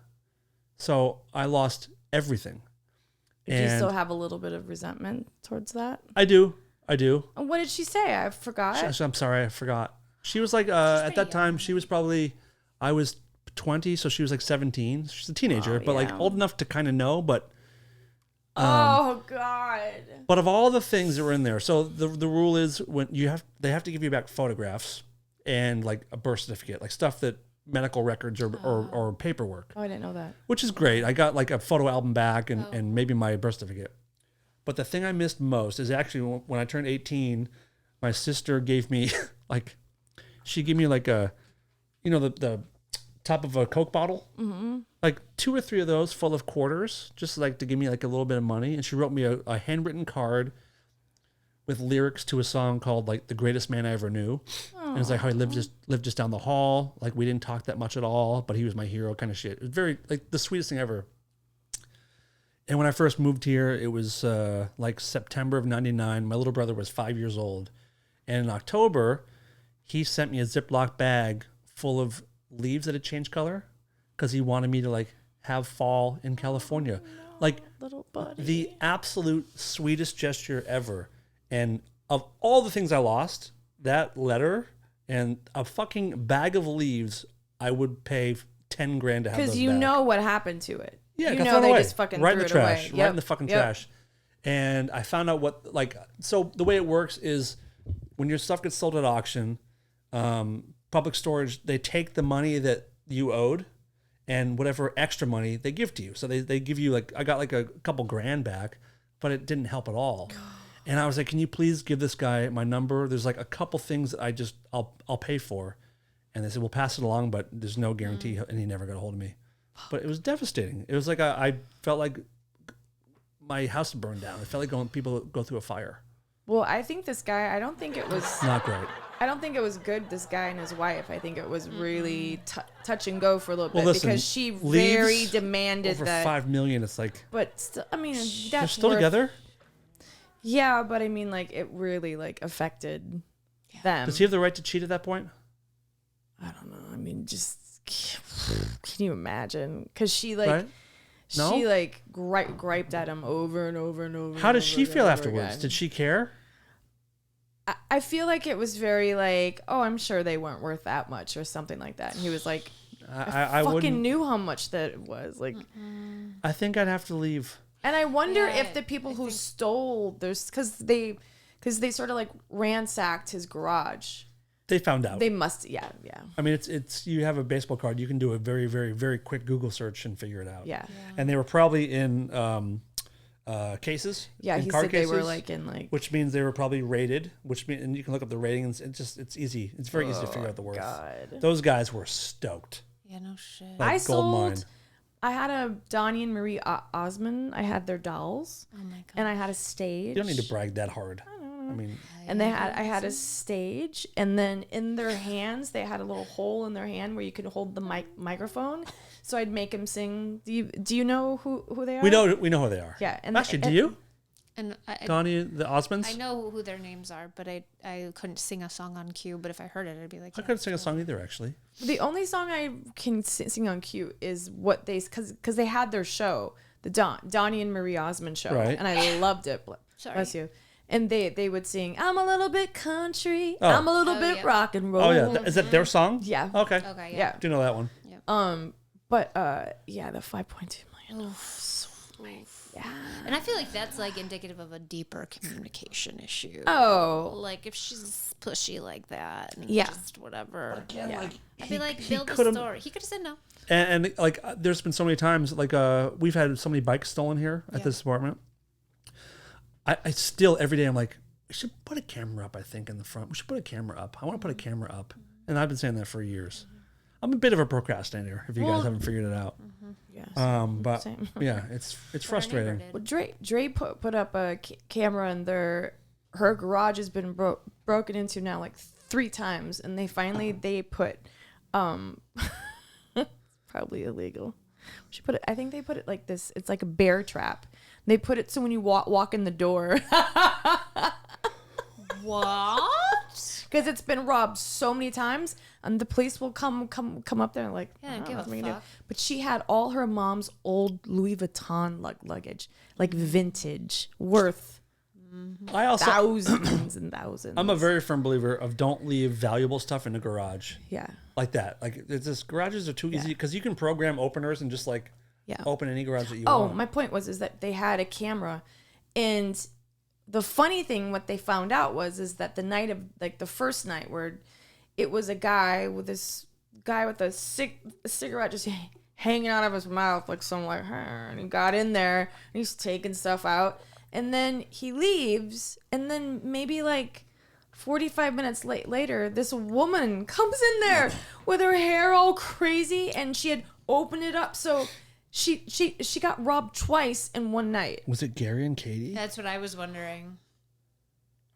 So I lost everything. Do you still have a little bit of resentment towards that? I do. What did she say? I forgot. I'm sorry, I forgot. She was like, at that time, she was probably, I was 20, so she was like 17. She's a teenager, but like old enough to kind of know, but. Oh God. But of all the things that were in there, so the rule is when they have to give you back photographs and like a birth certificate, like stuff that medical records or paperwork. Oh, I didn't know that. Which is great. I got like a photo album back and maybe my birth certificate. But the thing I missed most is actually when I turned 18, my sister gave me she gave me like a, the top of a Coke bottle, like 2 or 3 of those full of quarters, just like to give me like a little bit of money. And she wrote me a handwritten card with lyrics to a song called like "The Greatest Man I Ever Knew." And it's like how he lived just down the hall. Like we didn't talk that much at all, but he was my hero kind of shit. It was very like the sweetest thing ever. And when I first moved here, it was like September of '99. My little brother was 5 years old. And in October, he sent me a Ziploc bag full of leaves that had changed color because he wanted me to like have fall in California. Like Little buddy. the absolute sweetest gesture ever. And of all the things I lost, that letter and a fucking bag of leaves, I would pay 10 grand to have those Because you back. know what happened to it. Yeah, you got know thrown they away. just fucking right in threw the it trash, away. right in the fucking trash. And I found out so the way it works is when your stuff gets sold at auction, public storage, they take the money that you owed and whatever extra money they give to you. So they give you like, I got like a couple grand back, but it didn't help at all. And I was like, can you please give this guy my number? There's like a couple things that I'll pay for. And they said, we'll pass it along, but there's no guarantee. And he never got a hold of me. But it was devastating. It was like I felt like my house burned down. It felt like people go through a fire. Well, I think this guy, I don't think it was Not great. I don't think it was good, this guy and his wife. I think it was really touch and go for a little bit Listen, because she leaves very demanded over that. $5 million. It's like But still, I mean, they're that's still worth, together. Yeah, but I mean, like, it really like affected them. Does he have the right to cheat at that point? I don't know. I mean, just can you imagine? Because she like. Right? No? She like griped at him over and over and over. How and does she over feel and over afterwards? again. Did she care? I feel like it was very like, oh, I'm sure they weren't worth that much or something like that. And he was like, I wouldn't. fucking knew how much that it was. Like, I think I'd have to leave. and I wonder Yeah, if the people who stole there's because they sort of like ransacked his garage. They found out. They must, yeah. I mean, it's you have a baseball card. You can do a very, very, very quick Google search and figure it out. Yeah. And they were probably in cases. Yeah, in he car said they were cases, like in like. which means they were probably rated. And you can look up the ratings. It's easy. It's very easy to figure out the worth. God. Those guys were stoked. Yeah, no shit. Like I gold sold. mine. I had a Donnie and Marie Osmond. I had their dolls. Oh my god. And I had a stage. You don't need to brag that hard. I mean, And I had a stage, and then in their hands, they had a little hole in their hand where you could hold the microphone. So I'd make them sing. Do you know who they are? we know who they are. Yeah, and Actually, do you? And Donnie, the Osmonds? I know who their names are, but I couldn't sing a song on cue. But if I heard it, I'd be like, I yeah, couldn't sing a song either, actually. The only song I can sing on cue is what they because they had their show, the Donnie and Marie Osmond show, Right. and I loved it. Sorry. Bless you. And they would sing, "I'm a little bit country, Oh. I'm a little Oh, bit yeah. rock and roll." Oh, yeah. Is that their song? Yeah. Okay. Okay, Yeah. Do know that one. But yeah, the $5.2 million. Yeah. And I feel like that's like indicative of a deeper communication issue. Oh. Like if she's pushy like that and Yeah. just whatever. Again, Yeah. like I'd be like, he build a could've- story. He could have said no. And like, there's been so many times, like, we've had so many bikes stolen here at this apartment. I still, every day, I'm like, we should put a camera up, I think, in the front. We should put a camera up. I want to put a camera up. And I've been saying that for years. I'm a bit of a procrastinator, if you guys haven't figured it out. Yes. But Same. yeah, it's frustrating. Well, Dre put up a camera in her garage has been broken into now like 3 times, and they put probably illegal. I think they put it like this. It's like a bear trap. They put it so when you walk in the door. What? Because it's been robbed so many times, and the police will come up there and like, Yeah, I don't give know a what we can do. fuck. But she had all her mom's old Louis Vuitton luggage, like vintage, worth I also, thousands and thousands. I'm a very firm believer of don't leave valuable stuff in the garage yeah. like that. Like, it's just garages are too easy because you can program openers and just like Yeah. open any garage that you Oh, want. my point is that they had a camera, and the funny thing, what they found out is that the night of like the first night where it was a guy with a cigarette just hanging out of his mouth like some like, and he got in there and he's taking stuff out, and then he leaves, and then maybe like 45 minutes later, this woman comes in there with her hair all crazy, and she had opened it up. So she got robbed twice in one night. Was it Gary and Katie? That's what I was wondering.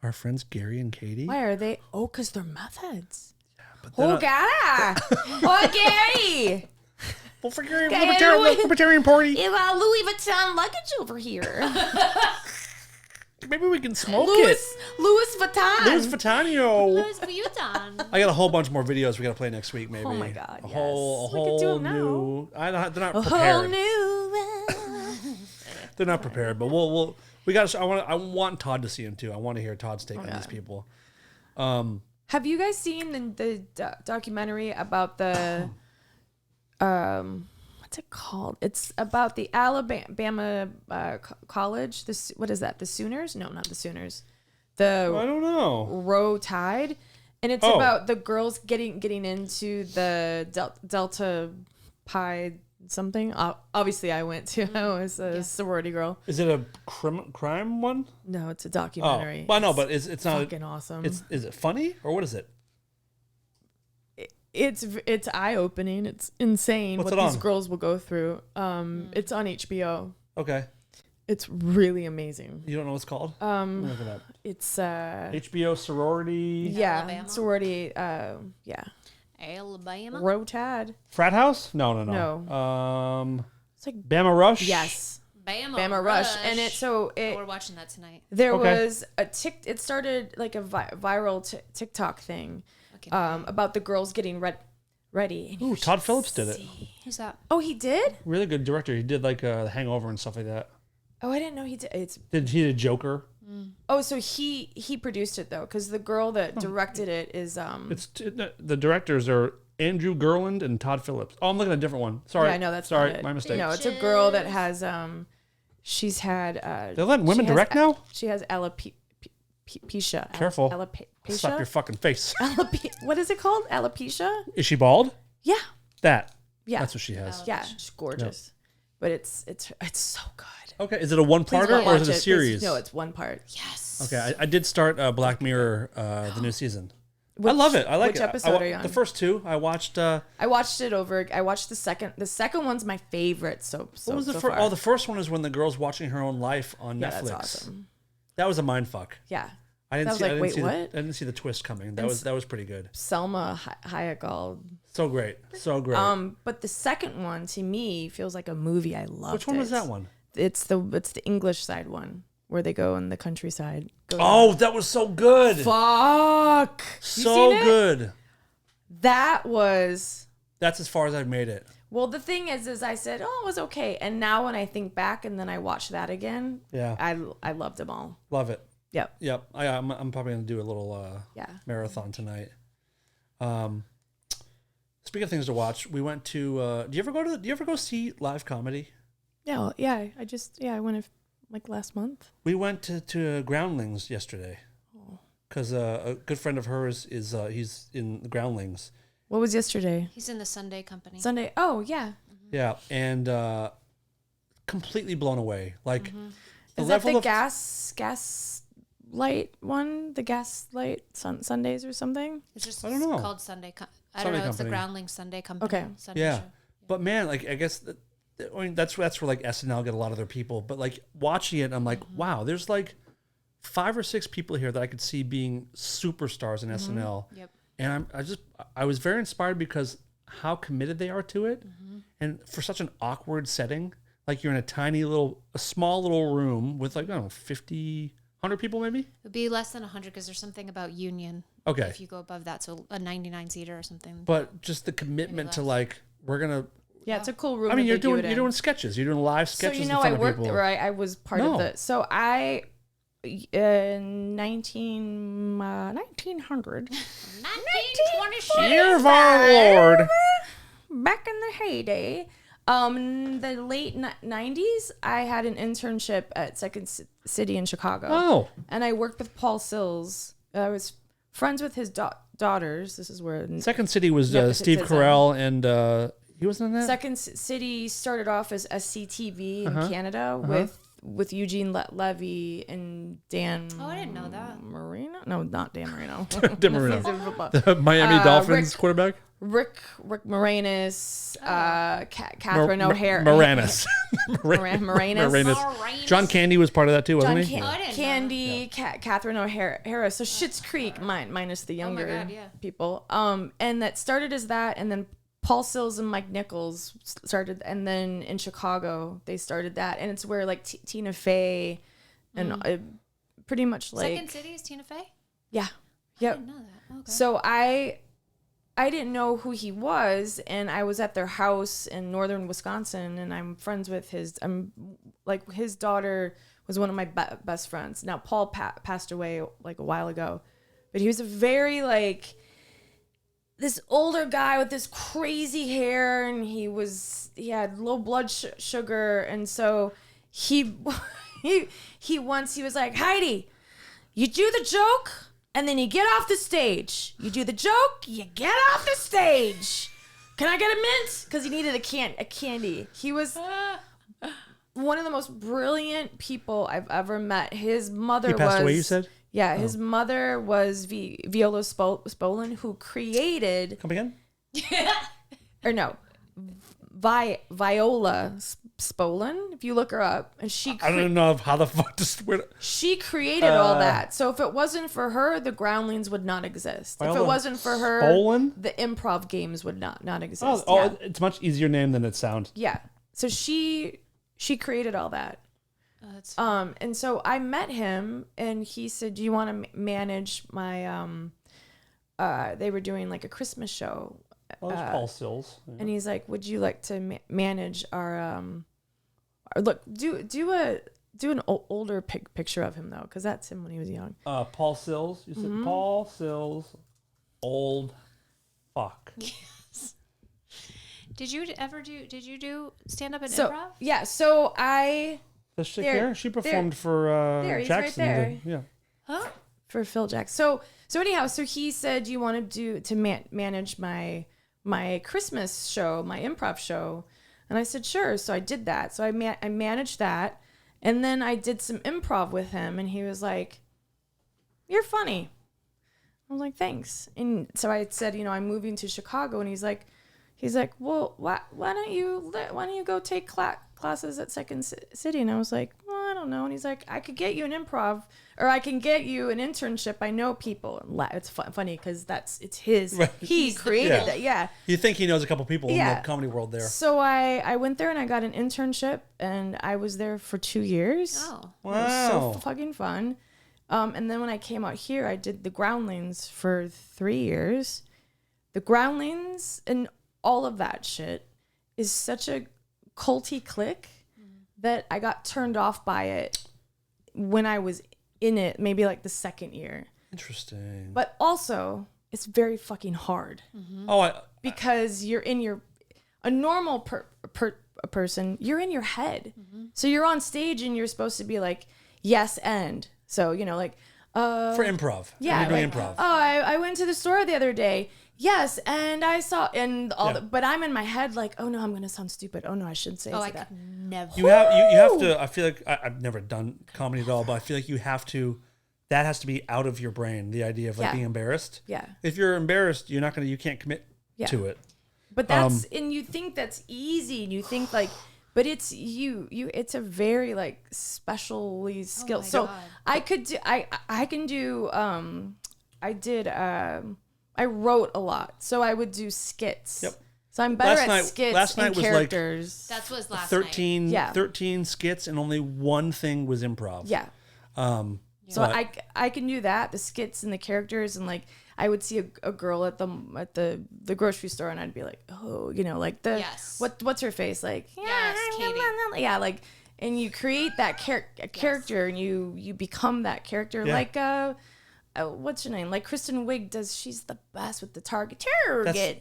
Our friends Gary and Katie? Why are they? Oh, because they're meth heads. But they're Oh, not- God. Oh, Gary. Well, for Gary, Gary, libertarian party. You got Louis Vuitton luggage over here. Maybe we can smoke Louis it. Vuitton. Louis Vuitton. Louis Vuitton. I got a whole bunch more videos we got to play next week, maybe. Oh my God, A yes. whole We could do 'em new. They're not A whole prepared. new. They're not prepared, but we got. I want Todd to see him too. I want to hear Todd's take on these people. Have you guys seen the documentary about the what's it called? It's about the Alabama college. What is that? The Sooners? No, not the Sooners. I don't know. Row Tide, and it's about the girls getting into the Delta Pi something. Obviously, I went to. I was a sorority girl. Is it a crime one? No, it's a Oh, documentary. well, no, but it's not. Fucking awesome. Is it funny or what is it? It's eye opening. It's insane What's what it these on? girls will go through. It's on HBO. Okay, It's really amazing. you don't know what it's called? Look it up. It's HBO sorority yeah, Alabama? sorority. Yeah, Alabama. Row Tad. frat house. No. It's like Bama Rush. yes, Bama Rush, and we're watching that tonight. there Okay. was a It started like a viral TikTok thing, Okay. about the girls getting ready. And you Ooh, should Todd Phillips did it. see. Who's that? Oh, he did. Really good director. He did like The Hangover and stuff like that. Oh, I didn't know he did. He did Joker? Oh, so he produced it though, because the girl that directed it is The directors are Andrew Gerland and Todd Phillips. Oh, I'm looking at a different one. Sorry. Yeah, I know that's sorry. not it. My mistake. No, it's a girl that has she's had They're letting women she has direct now? She has alopecia. Careful. Alopecia. Slap your fucking face. What is it called? Alopecia? Is she bald? Yeah. That. Yeah. That's what she has. Yeah, she's gorgeous. But it's so good. Okay. Is it a one-parter or watch is it a Please- series? No, it's one part. Yes. Okay. I did start Black Mirror, the new season. I love it. I like which it. episode are you on? The first 2. I watched. I watched it over. I watched the second. The second one's my favorite. So What was the so first? far. Oh, the first one is when the girl's watching her own life on yeah, Netflix. that's awesome. That was a mind fuck. Yeah. I didn't I was see. like, I didn't wait, see what? I didn't see the twist coming. That was pretty good. Selma Hayek all. So great. So great. But the second one to me feels like a movie. I love. Which one was that one? It's the English side one where they go in the countryside. Go Oh, that was so good. fuck! You So seen it? good. That was. That's as far as I've made it. Well, the thing is I said, oh, it was okay, and now when I think back and then I watch that again, Yeah. I loved them all. Love it. Yep. Yep. I'm probably gonna do a little Yeah. marathon tonight. Speaking of things to watch, we went to. Do you ever go see live comedy? Yeah. I went like last month. We went to Groundlings yesterday because a good friend of hers is he's in the Groundlings. What was yesterday? He's in the Sunday company. Sunday. Oh, yeah. Yeah, and completely blown away. Like the Is that level the of gas light one? The gas light Sundays or something? It's just I don't know. called Sunday. I Sunday don't know. It's the company. Groundlings Sunday company. Okay. Sunday Yeah. show. But man, like I guess that's where like SNL get a lot of their people. But like watching it, I'm like, wow, there's like 5 or 6 people here that I could see being superstars in SNL. Yep. And I was very inspired because how committed they are to it, and for such an awkward setting, like you're in a small little room with like I don't know 50, 100 people maybe. It would be less than 100 because there's something about union. Okay. If you go above that, so a 99 seater or something. But just the commitment to like we're gonna. Yeah, it's a cool room. I mean, that you're they do it you're in. doing sketches. You're doing live sketches. So you know, in I front worked of people. there. I was part of the. So I, 1900. 1926. Year of our Lord. Back in the heyday, the late 90s, I had an internship at Second City in Chicago. Oh. And I worked with Paul Sills. I was friends with his daughters. This is where Second City was Nepotism. Steve Carell, and he wasn't in that. Second City started off as SCTV in Canada with Eugene Levy and Dan. Oh, I didn't know that. Marino? No, not Dan Marino. Dan Marino. He's in football. The Miami Dolphins Rick- quarterback. Rick Moranis, Catherine O'Hara. Moranis. Moranis. Moranis. John Candy was part of that too, wasn't he? I didn't know. Candy, Catherine O'Hara. So Schitt's Creek, minus the younger God, yeah. people. And that started as that, and then Paul Sills and Mike Nichols started, and then in Chicago they started that, and it's where like Tina Fey and pretty much like Second City is Tina Fey? yeah, I yep. didn't know that. Okay. So I didn't know who he was, and I was at their house in northern Wisconsin, and I'm friends with his daughter was one of my best friends. Now Paul passed away like a while ago, but he was a very like this older guy with this crazy hair, and he had low blood sugar, and so he once he was like, Heidi, you do the joke and then you get off the stage. You do the joke, you get off the stage. Can I get a mint? Because he needed a candy. He was one of the most brilliant people I've ever met. His mother He passed was away, you said? Yeah, his mother was Viola Spolin, who created Come again? or no, Viola Spolin. If you look her up, and I don't know how the fuck to swear. she created all that. So if it wasn't for her, the Groundlings would not exist. If Viola it wasn't for her, Spolin? the improv games would not exist. Oh, yeah. it's a much easier name than it sounds. Yeah. So she created all that. Oh, that's And so I met him, and he said, "Do you want to manage my?" They were doing like a Christmas show. Well, there's Paul Sills. Yeah. And he's like, "Would you like to manage our look? Do an older picture of him though, because that's him when he was young." Paul Sills. You said Paul Sills, old fuck. Did you do stand up and So improv? yeah, so I This chick There- here, she performed for there, he's right Jackson. there. Yeah. Huh? for Phil Jackson. So anyhow, so he said, "Do you want to manage my Christmas show, my improv show?" And I said, "Sure." So I did that. So I managed that, and then I did some improv with him, and he was like, "You're funny." I was like, "Thanks." And so I said, "I'm moving to Chicago," and he's like, "Well, why don't you go take classes at Second City?" And I was like, "Well, I don't know." And he's like, "I could get you an improv, or I can get you an internship. I know people." It's funny because it's his. Right. He created Yeah. that. Yeah. You think he knows a couple people in Yeah. the comedy world there? So I went there and I got an internship, and I was there for 2 years. Oh. It was so fucking fun. And then when I came out here, I did the Groundlings for 3 years. The Groundlings and all of that shit is such a culty clique that I got turned off by it when I was in it, maybe like the second year. Interesting. But also, it's very fucking hard Oh, because you're in a normal a person, you're in your head. So you're on stage and you're supposed to be like, yes, and. So, like, For improv. yeah, You're doing like, improv. oh, I went to the store the other day. Yes, and I saw, and all but I'm in my head like, oh no, I'm gonna sound stupid. Oh no, I shouldn't say I that. could never. You have to. I feel like I've never done comedy at all, but I feel like you have to. That has to be out of your brain. The idea of like being embarrassed. Yeah. If you're embarrassed, you're not gonna. You can't commit to it. But that's and you think that's easy, and you think like, but it's you. It's a very like specially skilled. my So God. I could do. I can do. I did. I wrote a lot, so I would do skits. Yep. So I'm better Last at night- skits last night and was like characters. That was last 13, night. Yeah. 13 skits, and only one thing was improv. Yeah. So but- I can do that, the skits and the characters, and like I would see a girl at the grocery store, and I'd be like, oh, like the Yes. what's her face, like Yes, Katie. yeah, like, and you create that character, and you become that character, like what's her name, like Kristen Wiig does. She's the best with the target.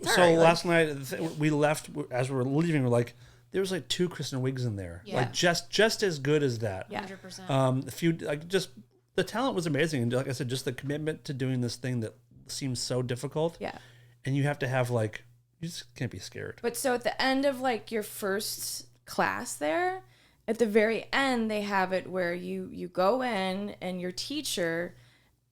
So last night we left as we were leaving. We're like, there was like 2 Kristen Wiigs in there, Yeah. like just as good as that. Yeah. 100%. A few like just the talent was amazing, and like I said, just the commitment to doing this thing that seems so difficult. Yeah. And you have to have like, you just can't be scared. But so at the end of like your first class there, at the very end, they have it where you go in and your teacher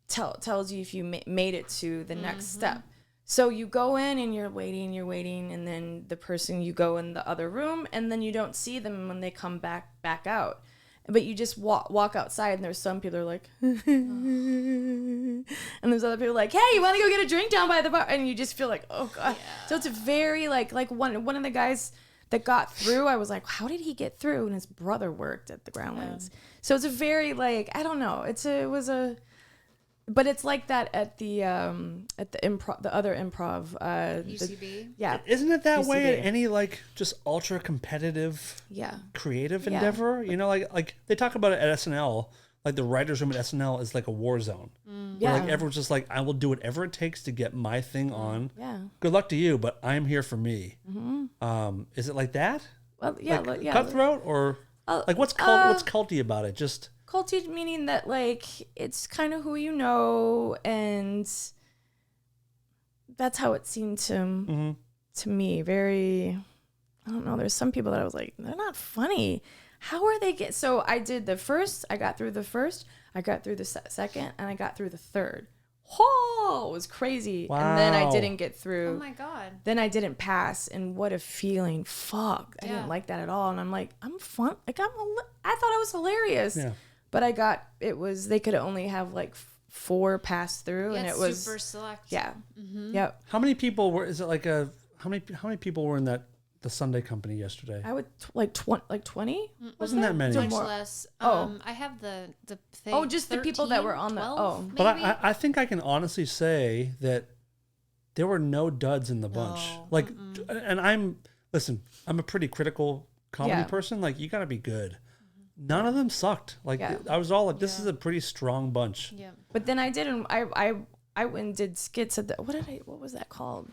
tells you if you made it to the next step. So you go in and you're waiting, and then the person, you go in the other room, and then you don't see them when they come back out. But you just walk outside, and there's some people are like, and there's other people like, hey, you want to go get a drink down by the bar? And you just feel like, oh god. Yeah. So it's a very like one of the guys that got through, I was like, how did he get through? And his brother worked at the Groundlings. So it's a very like, I don't know. But it's like that at the improv, the other improv, UCB. Yeah. Isn't it that UCB. way at any like just ultra competitive Yeah. creative Yeah. endeavor? Like they talk about it at SNL, like the writers' room at SNL is like a war zone. Yeah. Where like everyone's just like, I will do whatever it takes to get my thing on. Yeah. Good luck to you, but I'm here for me. Is it like that? Well, yeah. Like yeah. cutthroat or like what's culty about it? Just Culty meaning that like it's kind of who you know, and that's how it seemed to me. Very, I don't know. There's some people that I was like, they're not funny. How are they get? So I did the first. I got through the first. I got through the second, and I got through the third. Oh, it was crazy. And then I Wow. didn't get through. Oh my God. Then I didn't pass, and what a feeling. Fuck, I didn't like that at all. And I'm like, I'm fun. Like I thought I was hilarious. Yeah. But they could only have like 4 pass through, and it's it was super select. yeah, yep. how many people were? Is it like how many people were in the Sunday company yesterday? I would like 20. Wasn't that many? Much more? less. Oh. I have the thing. Oh, just the people that were on the 12, maybe? But I think I can honestly say that there were no duds in the bunch. No. Like, and I'm a pretty critical comedy Yeah. person. Like, you got to be good. None of them sucked. Like, Yeah. I was all like, this is a pretty strong bunch. Yeah. But then I didn't. I went and did skits at the what was that called?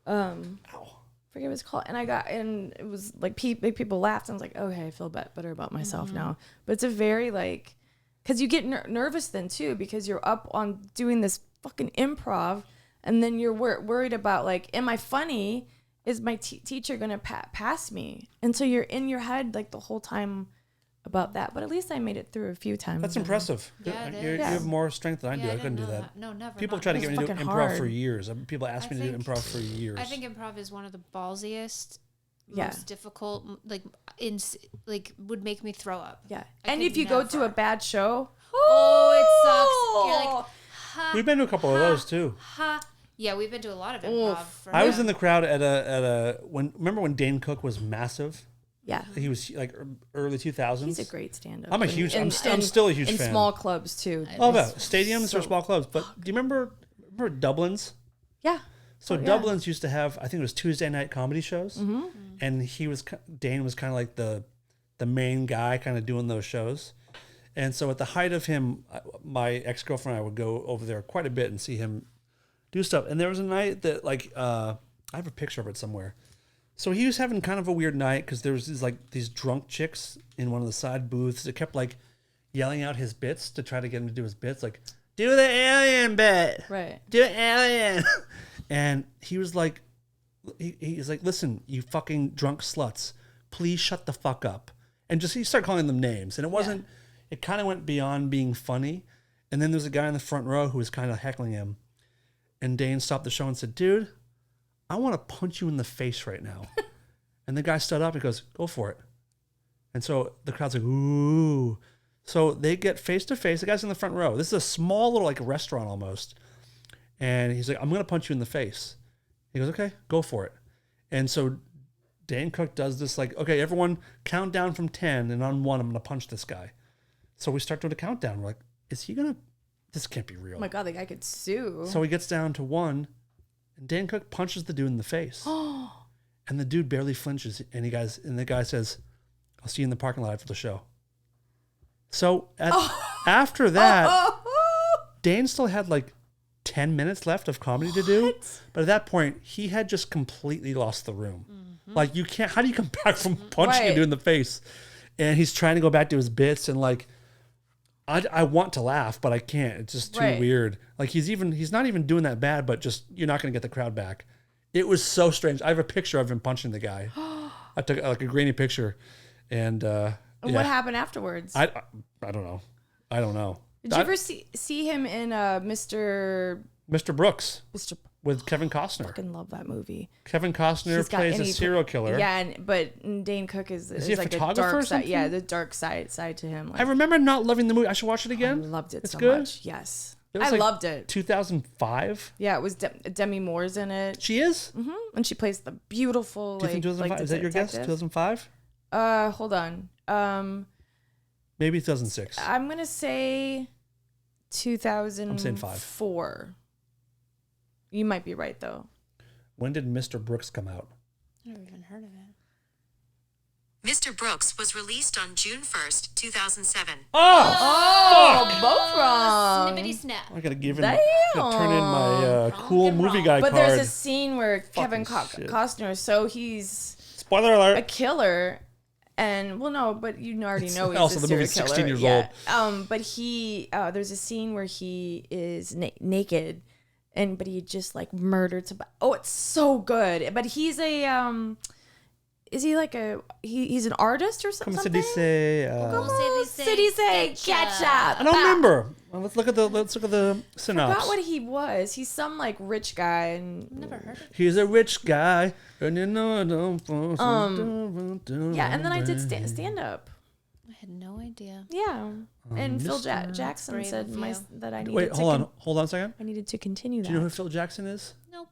Forget what it's called. And it was like people laughed. And I was like, okay, I feel better about myself now. But it's a very like, because you get nervous then too, because you're up on doing this fucking improv, and then you're worried about like, am I funny? Is my teacher gonna pass me? And so you're in your head like the whole time about that. But at least I made it through a few times. That's impressive. Yeah, it You is. have more strength than I do. Yeah, I couldn't do didn't know that. No, never. People not try to me. get me to do fucking improv hard. for years. People ask me to do think- improv for years. I think improv is one of the ballsiest, Yeah. most difficult. Would make me throw up. Yeah. I And could if you go to a never. bad show, Oh, it sucks. You're like, ha, We've been to a couple of those too. ha. Yeah, we've been to a lot of improv. For I was in the crowd at a remember when Dane Cook was massive? yeah. He was like early 2000s. He's a great stand-up. I'm I'm still a huge in fan. small clubs too. Oh, no, stadiums or small clubs. But do you remember Dublin's? Yeah. So Oh, yeah. Dublin's used to have, I think it was Tuesday night comedy shows, and Dane was kind of like the main guy, kind of doing those shows. And so at the height of him, my ex-girlfriend and I would go over there quite a bit and see him do stuff. And there was a night that like I have a picture of it somewhere, So he was having kind of a weird night because there was these drunk chicks in one of the side booths that kept like yelling out his bits to try to get him to do his bits, like, do the alien bit. Right. Do alien. And he was like, he's like, listen, you fucking drunk sluts, please shut the fuck up. And just, he started calling them names. And it wasn't, it kind of went beyond being funny. And then there's a guy in the front row who was kind of heckling him. And Dane stopped the show and said, dude, I want to punch you in the face right now. And the guy stood up and goes, go for it. And so the crowd's like, ooh. So they get face to face. The guy's in the front row. This is a small little like restaurant almost. And he's like, I'm going to punch you in the face. He goes, okay, go for it. And so Dane Cook does this like, okay, everyone count down from 10. And on 1, I'm going to punch this guy. So we start doing a countdown. We're like, is he going to, this can't be real. Oh my God, the guy could sue. So he gets down to 1. And Dane Cook punches the dude in the face. And the dude barely flinches. And the guy says, I'll see you in the parking lot after the show. So after that, Dane still had like 10 minutes left of comedy to do. But at that point, he had just completely lost the room. Like, you can't, how do you come back from punching a dude in the face? And he's trying to go back to his bits and like, I want to laugh, but I can't. It's just too weird. Like he's not even doing that bad, but just, you're not going to get the crowd back. It was so strange. I have a picture of him punching the guy. I took like a grainy picture. And what happened afterwards? I don't know. I don't know. Did you ever see him in Mr. Brooks Mr. with Kevin Costner? I fucking love that movie. Kevin Costner plays a serial killer. Yeah, but Dane Cook is he a like photographer a dark or side. something? Yeah, the dark side to him. Like, I remember not loving the movie. I should watch it again. I loved it it's so good? much. Yes. It was I like loved it. 2005? Yeah, it was Demi Moore's in it. She is? Mm-hmm. And she plays the beautiful. Do you think 2005? Is that your guess? 2005? Hold on. Maybe 2006. I'm gonna say 2004. I'm saying 5. You might be right though. When did Mr. Brooks come out? I never even heard of it. Mr. Brooks was released on June 1st, 2007. Oh, both wrong. Snippity snap. I gotta give him. Gotta turn in my cool movie guy But card. there's a scene where Kevin Costner, so he's Spoiler alert. a killer, and well, no, but you already know he's also a the serial movie's killer. 16 years old. But he, there's a scene where he is naked, but he just like murdered somebody. Oh, it's so good. But he's a is he like he's an artist or something? Como se dice? City say ketchup. I don't remember. Well, let's look at the synopsis. Forgot what he was. He's some like rich guy and Never heard of it. He's a rich guy, and you know I don't. Yeah, and then I did stand up. I had no idea. Yeah, and Phil Jackson Brave said of you. that I needed. Wait, hold on a second. I needed to continue that. Do you know who Phil Jackson is? Nope.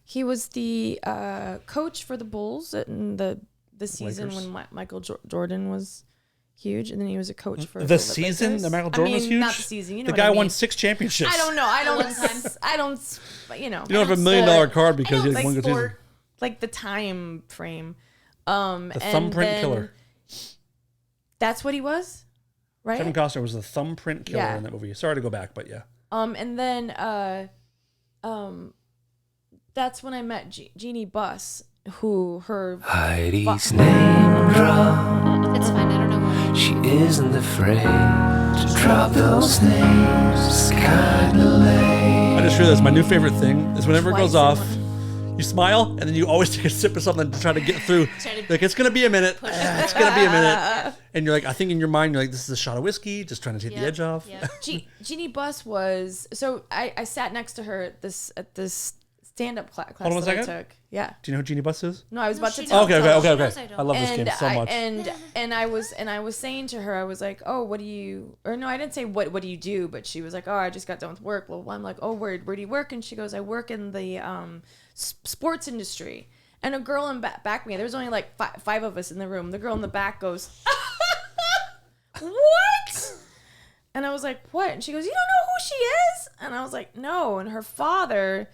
He was the coach for the Bulls in the season Lakers. when Michael Jordan was huge, and then he was a coach for The season Lakers. that Michael Jordan was huge. Not the season. You know the what guy I mean. won 6 championships. I don't know. I don't. You don't have $1 million card because you like won good season. Like the time frame. The thumbprint killer. That's what he was, right? Kevin Costner was the thumbprint killer Yeah. in that movie. Sorry to go back, but yeah. And then that's when I met Jeannie Buss, who her Heidi's name drop. It's fine. I don't know why. She isn't afraid to drop those names. Kinda lame. I just realized my new favorite thing is whenever it goes Twice off, in you smile and then you always take a sip of something to try to get through. Like, it's gonna be a minute. It's gonna be a minute. And you're like, I think in your mind, you're like, this is a shot of whiskey, just trying to take the edge off. Yep. Jeannie Buss was so I sat next to her at this stand-up class Hold on a that I second. took. Yeah. Do you know who Jeannie Buss is? No, I was about to she tell. knows. Okay. knows I don't. I love this game so much. And I was saying to her, I was like, oh, what do you? Or no, I didn't say what do you do, but she was like, oh, I just got done with work. Well, I'm like, oh, where do you work? And she goes, I work in the sports industry. And a girl in back me, there was only like five of us in the room. The girl in the back goes, what? And I was like, what? And she goes, you don't know who she is? And I was like, no. And her father,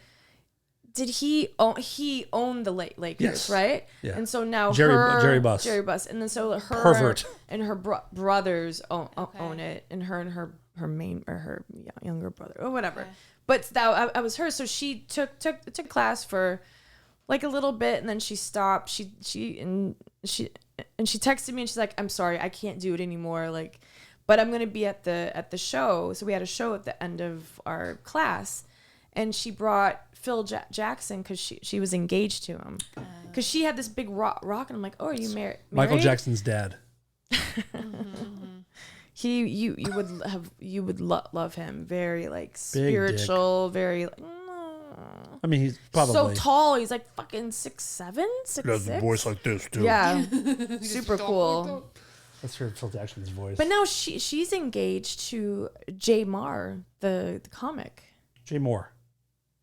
he owned the Lakers, Yes. right? Yeah. And so now Jerry Buss. And then so her Pervert. and her brothers own it, and her younger brother or whatever. Okay. But that I was her, so she took class for like a little bit, and then she stopped. She texted me, and she's like, "I'm sorry, I can't do it anymore. Like, but I'm gonna be at the show." So we had a show at the end of our class, and she brought Phil Jackson because she was engaged to him, because she had this big rock, and I'm like, "Oh, are you married?" Michael Jackson's dad. You would love him. Very like spiritual, very. I mean, he's probably so tall. He's like fucking 6'7", 6'6". He has a voice like this too. Yeah, super cool. Let's hear Phil Jackson's voice. But now she's engaged to Jay Mohr, the comic. Jay Mohr.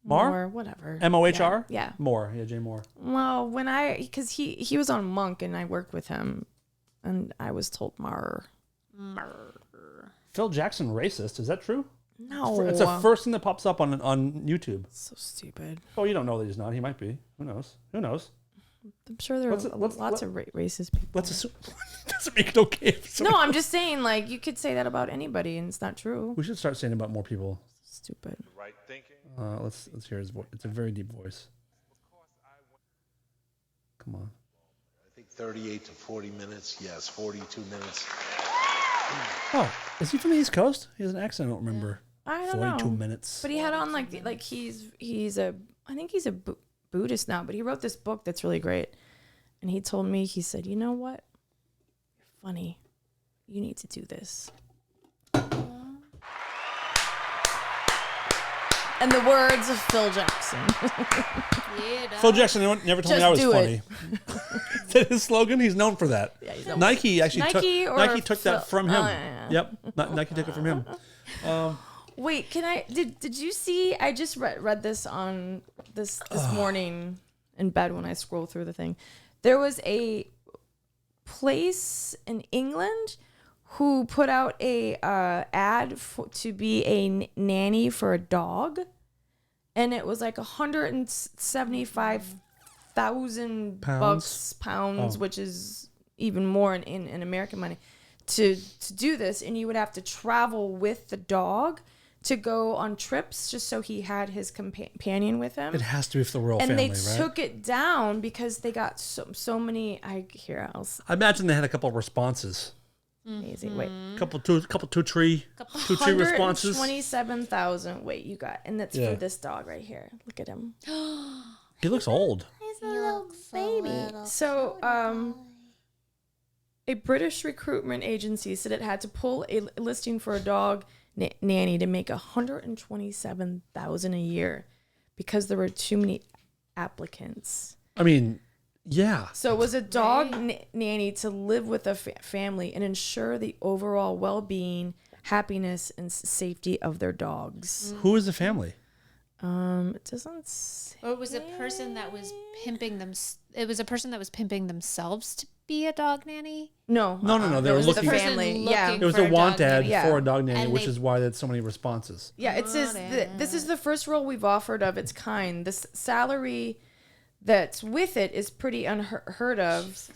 Mohr? Whatever. M-O-H-R? Yeah. Mohr. Yeah, Jay Mohr. Well, because he was on Monk and I worked with him, and I was told Mohr. Phil Jackson racist? Is that true? No. It's the first thing that pops up on YouTube. So stupid. Oh, you don't know that he's not. He might be. Who knows? I'm sure there are lots of racist people. Let's assume. Doesn't make it okay. No, I'm just saying, like, you could say that about anybody, and it's not true. We should start saying about more people. Stupid. Right thinking. Let's hear his voice. It's a very deep voice. Come on. I think 38 to 40 minutes. Yes, 42 minutes. Oh, is he from the East Coast? He has an accent. I don't remember. I don't 42 know. minutes. But he had on like he's a I think he's a Buddhist now, but he wrote this book that's really great. And he told me, he said, "You know what? You're funny. You need to do this." And the words of Phil Jackson. Phil Jackson never told me I was funny. Is that his slogan? He's known for that. Yeah, Nike took that from him. Yep, Nike took it from him. Wait, did you see? I just read this on this morning in bed when I scroll through the thing. There was a place in England who put out a ad to be a nanny for a dog, and it was like $175,000 pounds, which is even more in American money, to do this, and you would have to travel with the dog to go on trips just so he had his companion with him. It has to be for the royal family, right? And they took it down because they got so many. I imagine they had a couple of responses. Amazing. Wait. Two tree responses. 127,000. Wait, you got, and that's for this dog right here. Look at him. He looks old. He's a little baby. So, a British recruitment agency said it had to pull a listing for a dog nanny to make $127,000 a year because there were too many applicants. I mean, yeah. So it was a dog nanny to live with a family and ensure the overall well-being, happiness, and safety of their dogs. Who is the family? It doesn't say. Or it was a person that was pimping them. It was a person that was pimping themselves to be a dog nanny. No. They were looking. The family. Yeah, it was a want ad for a dog nanny, And which is why there's so many responses. Yeah, it says this is the first role we've offered of its kind. The salary that's with it is pretty unheard of.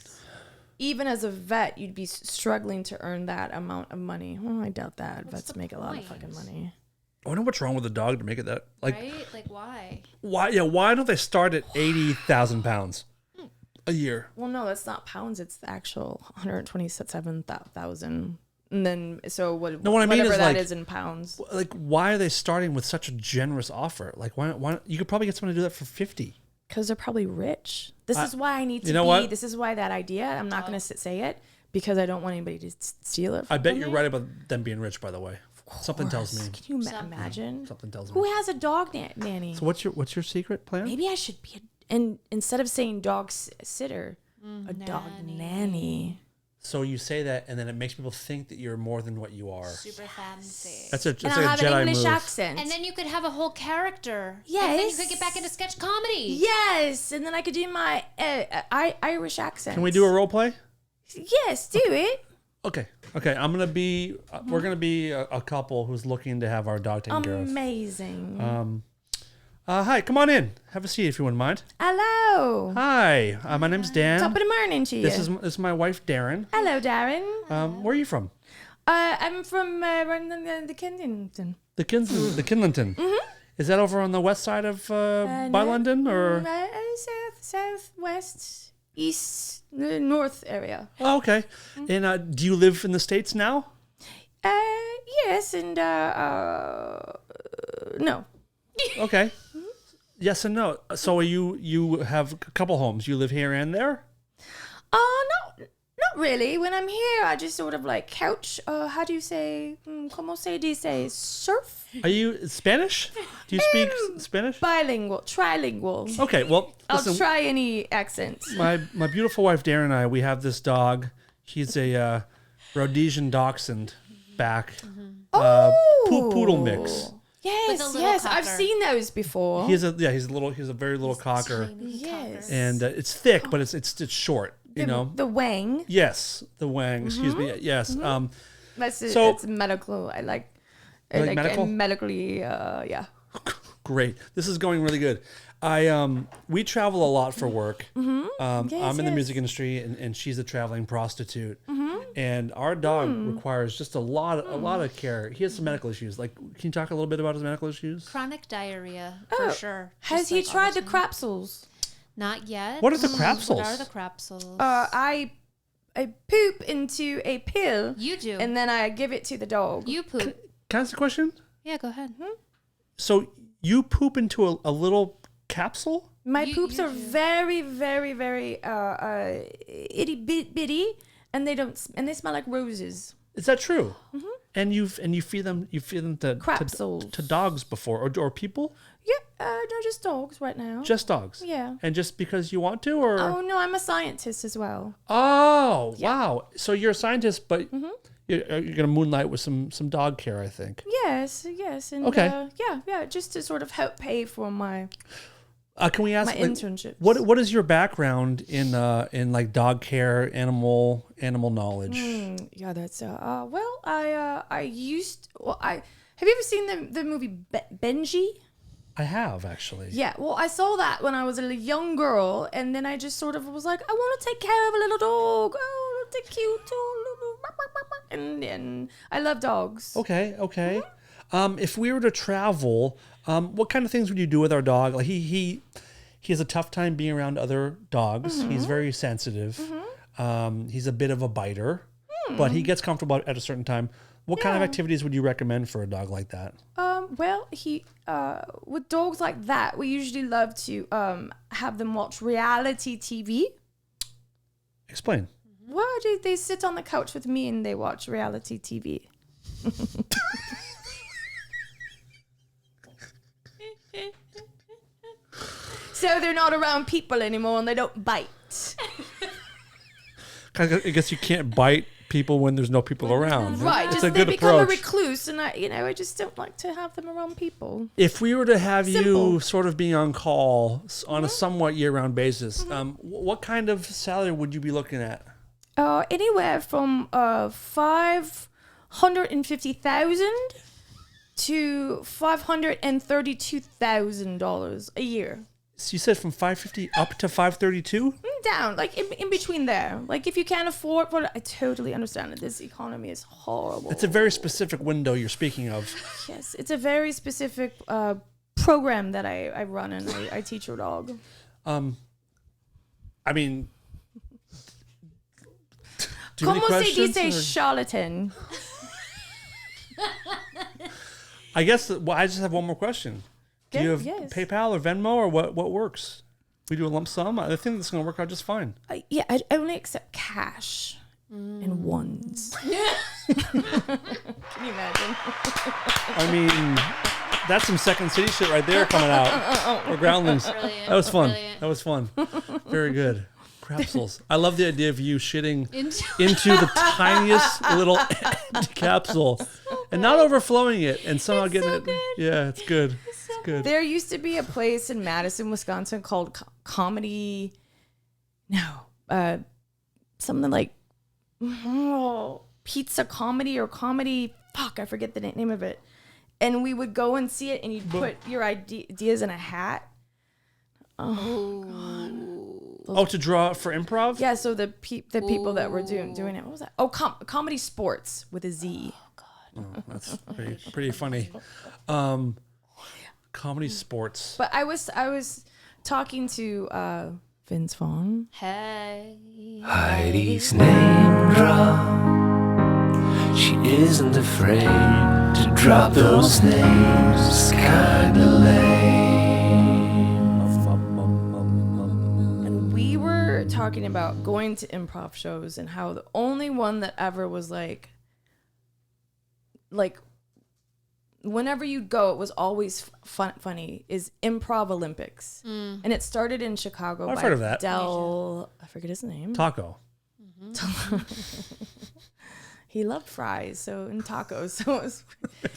Even as a vet, you'd be struggling to earn that amount of money. Well, I doubt that. Vets make a lot of fucking money. I wonder what's wrong with the dog to make it that. Like, right? Like, why? Why don't they start at 80,000 pounds a year? Well, no, that's not pounds. It's the actual 127,000. And then, so what? No, what I mean is that like, is in pounds. Like, why are they starting with such a generous offer? Like, why you could probably get someone to do that for 50. Because they're probably rich. This is why I need to what? This is why that idea. I'm not going to say it because I don't want anybody to steal it. I bet you're right about them being rich. By the way, something tells me. Can you imagine? Something tells me. Who has a dog nanny? So what's your secret plan? Maybe I should be and instead of saying dog sitter, a dog nanny. So you say that, and then it makes people think that you're more than what you are. Super fancy. That's and like I'll a have Jedi an English move. accent. And then you could have a whole character. Yes. And then you could get back into sketch comedy. Yes, and then I could do my Irish accent. Can we do a role play? Yes, do it. Okay. I'm gonna be. We're gonna be a couple who's looking to have our dog taken care of. Amazing. Hi, come on in. Have a seat if you wouldn't mind. Hello. Hi, my name's Dan. Top of the morning to you. This is my wife Darren. Hello, Darren. Where are you from? I'm from the Kensington. The Kinlington. Mm-hmm. Is that over on the west side of by London or? South south, west, east, north area. Oh, okay. And do you live in the States now? Yes, and no. Okay. Yes and no. So you have a couple homes. You live here and there? Not really. When I'm here, I just sort of like couch. How do you say? Como se dice? Surf. Are you Spanish? Do you speak Spanish? Bilingual, trilingual. Okay. Well, I'll listen, try any accent. my beautiful wife Darren and I, we have this dog. He's a Rhodesian Dachshund back. Poodle mix. Yes, little yes, I've cocker. seen those before. He's a very little cocker, Yes. and it's thick, but it's short. You know. The wang. Yes, the wang. Excuse me. Yes. That's medical. I like medical? medically. Yeah. Great. This is going really good. We travel a lot for work. I'm in the music industry, and she's a traveling prostitute. And our dog requires just a lot of care. He has some medical issues. Like, can you talk a little bit about his medical issues? Chronic diarrhea, for sure. Has Just he like tried the autism. crapsules? Not yet. What are the crapsules? What are the crapsules? I poop into a pill. You do. And then I give it to the dog. You poop. Can I ask a question? Yeah, go ahead. So you poop into a little capsule? My You- poops you are do. very, very, very itty bitty, and they smell like roses. Is that true? And you feed them to Crapsules. to dogs before or people? Yeah, no, just dogs right now. Just dogs. Yeah. And just because you want to, or Oh no, I'm a scientist as well. Oh, wow. So you're a scientist, but you're going to moonlight with some dog care, I think. Yes, and Okay. yeah, just to sort of help pay for my Can we ask my internships. what is your background in like dog care, animal knowledge? Yeah, that's well, I have you ever seen the movie Benji? I have actually. Yeah, well, I saw that when I was a young girl, and then I just sort of was like, I want to take care of a little dog. Oh, the cute little, and I love dogs. Okay. If we were to travel, what kind of things would you do with our dog? Like he has a tough time being around other dogs. He's very sensitive. He's a bit of a biter, but he gets comfortable at a certain time. What kind of activities would you recommend for a dog like that? Well, he with dogs like that, we usually love to have them watch reality TV. Explain. Why do they sit on the couch with me and they watch reality TV? So they're not around people anymore and they don't bite. I guess you can't bite people when there's no people around. Right, It's just a they good become a approach. recluse, and I just don't like to have them around people. If we were to have you Simple. sort of being on call on a somewhat year-round basis, what kind of salary would you be looking at? Anywhere from $550,000 to $532,000 a year. So you said from 550 up to 532? Down, like in between there. Like if you can't afford, but I totally understand that this economy is horrible. It's a very specific window you're speaking of. Yes, it's a very specific program that I run, and I teach your dog. I mean, do you have any Como se questions, dice or- charlatan? I guess I just have one more question. Do you have Yes. PayPal or Venmo or what works? We do a lump sum. I think this is going to work out just fine. Yeah, I only accept cash and ones. Can you imagine? I mean, that's some Second City shit right there coming out. Or Groundlings. Brilliant. That was fun. Brilliant. That was fun. Very good. Crapsules. I love the idea of you shitting Into- into the tiniest little empty capsule and not overflowing it and somehow getting it. Yeah, it's good. It's good. There used to be a place in Madison, Wisconsin called Comedy. No, something like Pizza Comedy or Comedy. Fuck, I forget the name of it. And we would go and see it, and you'd put your ideas in a hat. Oh, to draw for improv? Yeah, so the people that were doing it. What was that? Oh, Comedy Sports with a Z. That's pretty funny. Comedy sports. But I was talking to Vince Vaughn. Hey. Heidi's name drop. She isn't afraid to drop those names. Kinda lame. And we were talking about going to improv shows and how the only one that ever was like whenever you'd go, it was always funny, is Improv Olympics. And it started in Chicago I've by heard of that. I forget his name. Taco. He loved fries, so and tacos. So it was,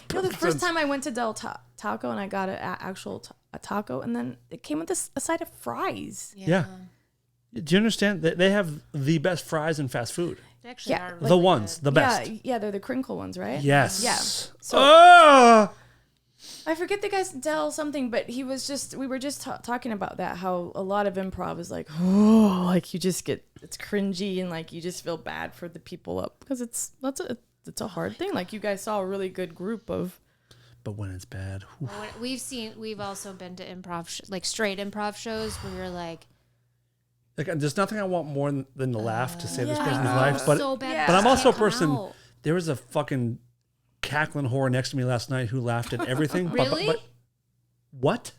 the first time I went to Del Taco and I got an actual taco, and then it came with a side of fries. Yeah. Do you understand that they have the best fries in fast food? They actually Yeah, are The ones, the best. Yeah, they're the crinkle ones, right? Yes. Yeah. So I forget the guy's Del something, but we were just talking about that, how a lot of improv is like, oh, like you just it's cringy and like you just feel bad for the people up because it's a hard thing. Like you guys saw a really good group of. But when it's bad, whew. We've also been to improv, like straight improv shows where you're like there's nothing I want more than to laugh to save this Yeah. person's life. But so bad. but I'm also a Can't come person. out. There was a fucking cackling whore next to me last night who laughed at everything. Really? But what?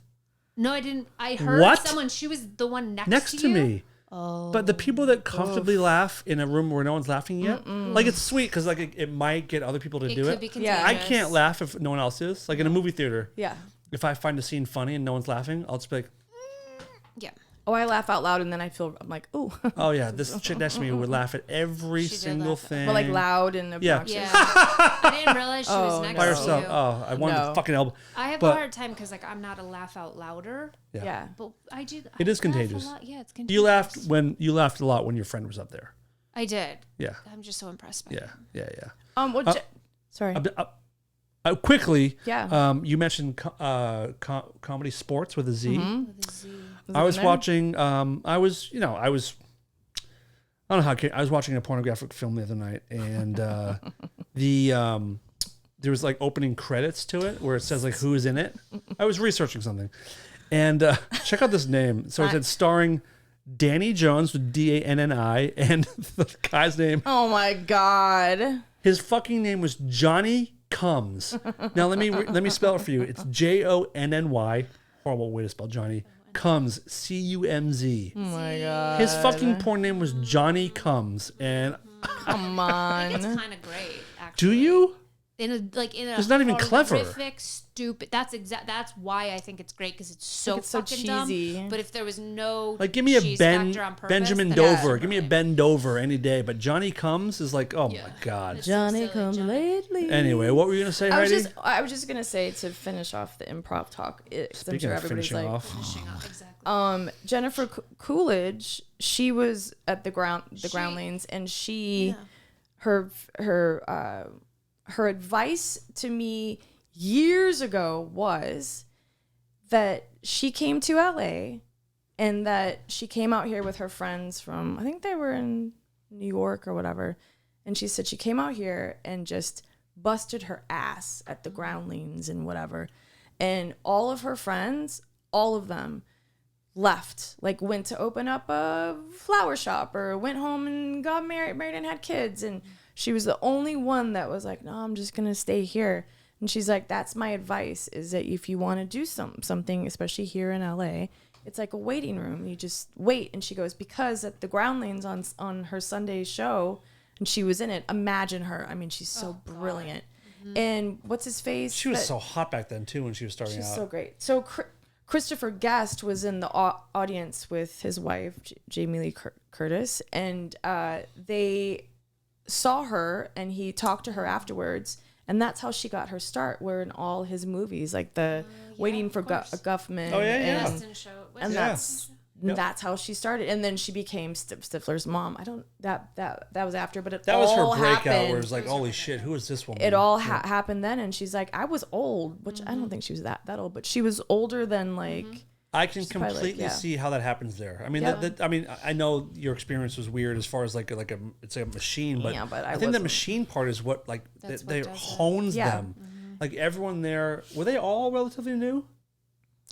No, I didn't. I heard What? someone. She was the one Next to you? me. Oh. But the people that comfortably laugh in a room where no one's laughing yet, like it's sweet because like it might get other people to It do could it. be Yeah. I contagious. can't laugh if no one else is. Like in a movie theater, Yeah. if I find a scene funny and no one's laughing, I'll just be like, Yeah. Oh, I laugh out loud and then I'm like, ooh. oh yeah, this chick next to me would laugh at every She did single laugh at- thing. But like loud and Yeah. obnoxious. Yeah. I didn't realize she was Oh, next by no. to herself. you. Oh, I wanted to No. fucking elbow. I have But- a hard time because like I'm not a laugh out louder. Yeah. But I do. It is I laugh a contagious. lot. Yeah, it's contagious. You laughed a lot when your friend was up there. I did. Yeah, I'm just so impressed by yeah, it. yeah. What? Sorry. Quickly, Yeah. you mentioned comedy sports with a Z. With a Z. I was in there? watching. I was I don't know how I was watching a pornographic film the other night, and there was like opening credits to it where it says like who's in it. I was researching something, and check out this name. So it said starring Danny Jones with Danni, and the guy's name. Oh my God. His fucking name was Johnny Comes. Now let me spell it for you. It's Jonny. Horrible way to spell Johnny. Comes, Cumz. Oh my God. His fucking porn name was Johnny Comes, and Come It's on. kind of great. Actually. do you? In a It's not even clever. horrific, stupid. That's why I think it's great because it's so it's so fucking dumb. cheesy. But if there was no Like, give me a cheese factor on purpose, Benjamin then Dover. it's Give me a brilliant. Ben Dover any day. But Johnny Comes is like, oh Yeah. my God. It's so Johnny silly, comes Johnny. lately. Anyway, what were you gonna say, I Heidi? was just gonna say to finish off the improv talk. Because I'm Speaking sure of everybody's finishing like, off, Finishing up, exactly. Jennifer Coolidge. She was at the Groundlings, and her advice to me years ago was that she came to LA and that she came out here with her friends from, I think they were in New York or whatever. And she said she came out here and just busted her ass at the Groundlings and whatever. And all of her friends, all of them left, like went to open up a flower shop or went home and got married and had kids. And she was the only one that was like, no, I'm just going to stay here. And she's like, that's my advice, is that if you want to do something, especially here in LA, it's like a waiting room. You just wait. And she goes, because at the Groundlings on her Sunday show, and she was in it, imagine her. I mean, she's so brilliant. And what's his face? she was so hot back then too when she was starting She's out. so great. So Christopher Guest was in the audience with his wife, Jamie Lee Curtis, and they saw her, and he talked to her afterwards, and that's how she got her start. Were in all his movies, like the Waiting for Guffman. Oh, yeah, yeah. And, Didn't show it. Was and it? that's how she started. And then she became Stifler's mom. I don't that was after, but That was her all breakout happened. where it was like, holy shit, who is this woman? It all happened then, and she's like, I was old, which I don't think she was that old, but she was older than like. I can probably like, completely yeah. see how that happens there. I mean, Yeah. I mean, I know your experience was weird as far as it's a machine, but, Yeah, but I think the wasn't. machine part is what like That's what they does it. hones Yeah. them. Like everyone there, were they all relatively new?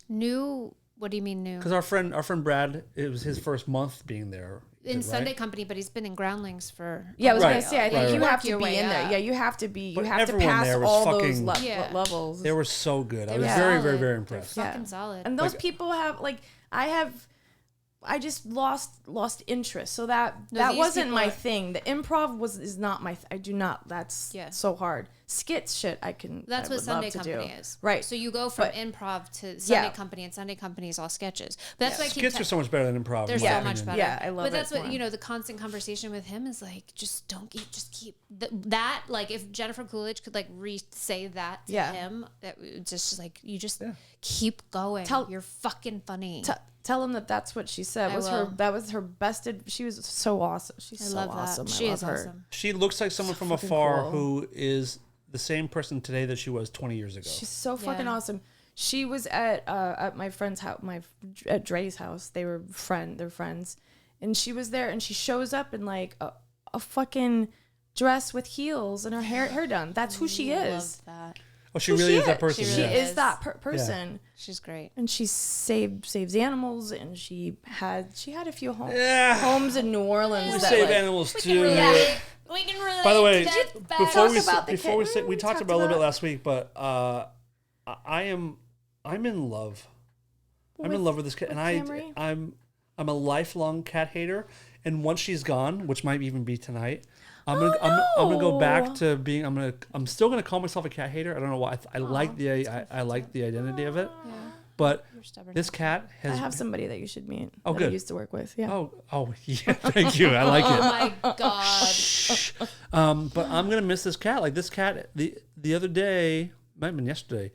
New What do you mean new? Because our friend Brad, it was his first month being there. In Sunday Company, but he's been in Groundlings for. Yeah, I was Right. gonna say. I think Right, you right. have to Your be way in there. up. Yeah, you have to be. You But have to everyone pass there was all those fucking- Yeah. levels. They were so good. I was were very, very, solid. very impressed. They're fucking solid. And those people have like I just lost interest. So that these wasn't people my are- thing. The improv is not my. I do not. That's so hard. Skits shit. I can. That's I what would love Sunday to Company do. is. Right. So you go from But- improv to Sunday Yeah. Company, and Sunday Company is all sketches. But that's why I keep Skits are so much better than improv. They're in so my much opinion. better. Yeah, I love But that's it what more. the constant conversation with him is like. Just keep that. Like if Jennifer Coolidge could like re-say that to him, that would just like you just keep going. You're fucking funny. Tell him that that's what she said. I Was will. her that was her best. She was so awesome. She's I so love that. awesome. She I is love her. awesome. She looks like someone from fucking afar cool. who is the same person today that she was 20 years ago. She's so fucking Yeah. awesome. She was at my friend's house, at Dre's house. They're friends, and she was there, and she shows up in like a fucking dress with heels and her hair done. That's who she is. Love that. Oh, she really is that person. She yeah. is that person. She's great. And she saves animals, and she had a few Yeah. homes in New Orleans. We that, save like, animals too. We can relate. By the way, to that before Talk we about the before we kid- say, we we talked talked about it a little bit about- last week, but I'm in love. I'm in love with this cat, and Camry? I'm a lifelong cat hater. And once she's gone, which might even be tonight, I'm gonna go back to being. I'm still gonna call myself a cat hater. I don't know why. I like the identity of it. But this cat has. I have somebody that you should meet. Oh, that good. I used to work with. Yeah. Oh, yeah. Thank you. I like it. Oh my god. But I'm gonna miss this cat. Like this cat, the other day, might have been yesterday,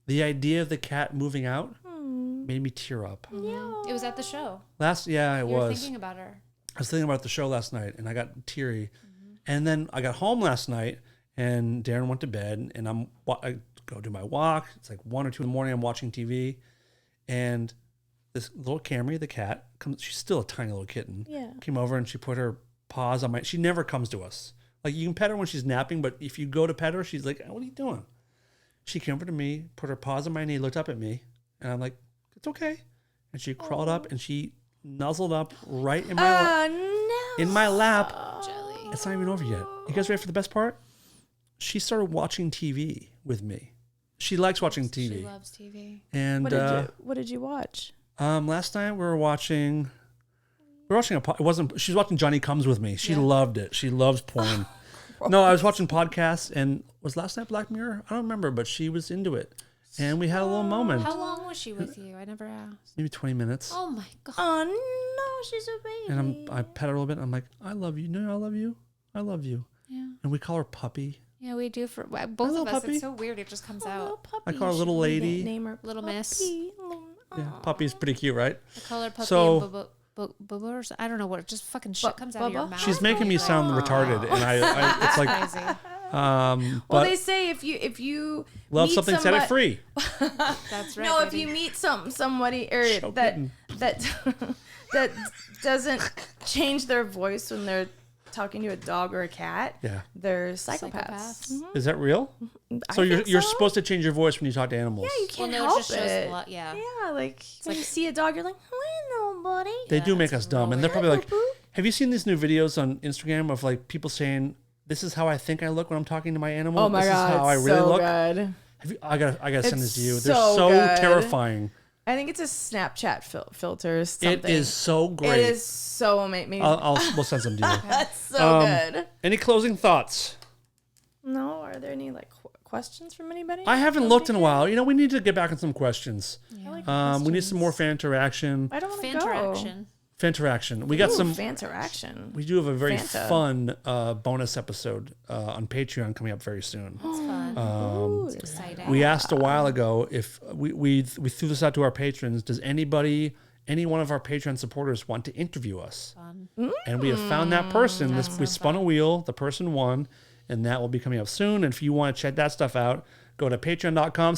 the idea of the cat moving out made me tear up. It was at the show. It You were was. thinking about her. I was thinking about the show last night, and I got teary. And then I got home last night, and Darren went to bed, and I go do my walk. It's like 1 or 2 in the morning. I'm watching TV, and this little Camry, the cat, comes. She's still a tiny little kitten. Yeah. Came over and she put her paws on my. She never comes to us. Like you can pet her when she's napping, but if you go to pet her, she's like, "What are you doing?" She came over to me, put her paws on my knee, looked up at me, and I'm like, "It's okay." And she crawled up and she nuzzled up right in my in my lap. Jelly. It's not even over yet. You guys ready for the best part? She started watching TV with me. She likes watching TV. She loves TV. And What did you watch? last night we were watching it wasn't. She was watching Johnny Comes with me. She loved it. She loves porn. No, I was watching podcasts, and was last night Black Mirror? I don't remember, but she was into it, and we had a little moment. How long was she with you? I never asked. Maybe 20 minutes. Oh my god. Oh no, she's a baby. And I pet her a little bit. And I'm like, I love you. No, I love you. I love you. Yeah. And we call her Puppy. Yeah, we do for both little of us. puppy. It's so weird. It just comes out. I call her little lady. Name her Little miss. Puppy. Yeah, Puppy's pretty cute, right? I call her puppy So- and Bubba or something. I don't know what. Just fucking shit comes out of your Bubba? mouth. She's making me sound retarded, and I it's like, crazy. Well, but they say if you love meet something, set it somebody- free. That's right. No, if baby. you meet somebody or Choke that kitten. that doesn't change their voice when they're talking to a dog or a cat, Yeah. they're psychopaths. Psychopaths. Is that real? I So you're think you're so. supposed to change your voice when you talk to animals. Yeah, you can't no, it help just shows it. a lot. Yeah. Yeah, like when you see a dog, you're like, hello, buddy. They do make that's us dumb, and they're really- probably like, "Have you seen these new videos on Instagram of like people saying this is how I think I look when I'm talking to my animal? Oh my this god, is how I it's really so look." good. Have you, I gotta send this to you. It's They're so so good. terrifying. I think it's a Snapchat filter or something. It is so great. It is so amazing. We'll send some to you. That's so good. Any closing thoughts? No, are there any like questions from anybody? I haven't looked in a while. You know, we need to get back on some questions. I like We need some questions. more fan interaction. I don't want to go. Fanteraction. Fan interaction. We got Ooh, some. Fanteraction. We do have a very Fanta. fun bonus episode on Patreon coming up very soon. It's fun. Ooh, It's exciting. We asked a while ago if we threw this out to our patrons. Does any one of our Patreon supporters want to interview us? And we have found that person. We spun a wheel. The person won, and that will be coming up soon. And if you want to check that stuff out, go to patreon.com/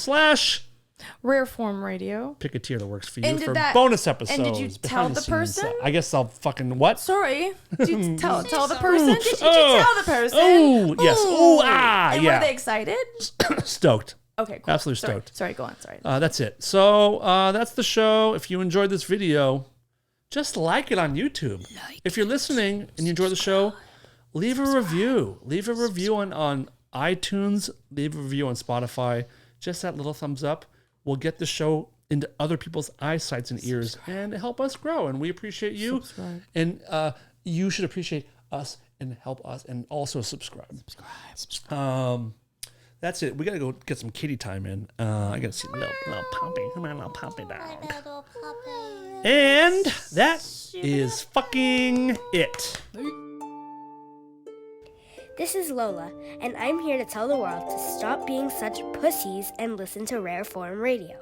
Rare Form Radio. pick a tier that works for you And did for that- bonus episodes. and did you tell behind the scenes. person? I guess I'll fucking what? Sorry. Did you tell the person? Oops. Did you tell the person? Oh, yes. Oh, ah, And yeah. were they excited? Stoked. Okay, cool. Absolutely stoked. Sorry, go on. Sorry. That's it. So that's the show. If you enjoyed this video, just like it on YouTube. If you're listening and you enjoy the show, leave a review. Leave a review on iTunes. Leave a review on Spotify. Just that little thumbs up will get the show into other people's eyesights and ears and help us grow. And we appreciate you. And you should appreciate us and help us and also subscribe. That's it. We got to go get some kitty time in. I got to see little puppy. Come on, little puppy dog. And that is fucking it. This is Lola, and I'm here to tell the world to stop being such pussies and listen to Rare Form Radio.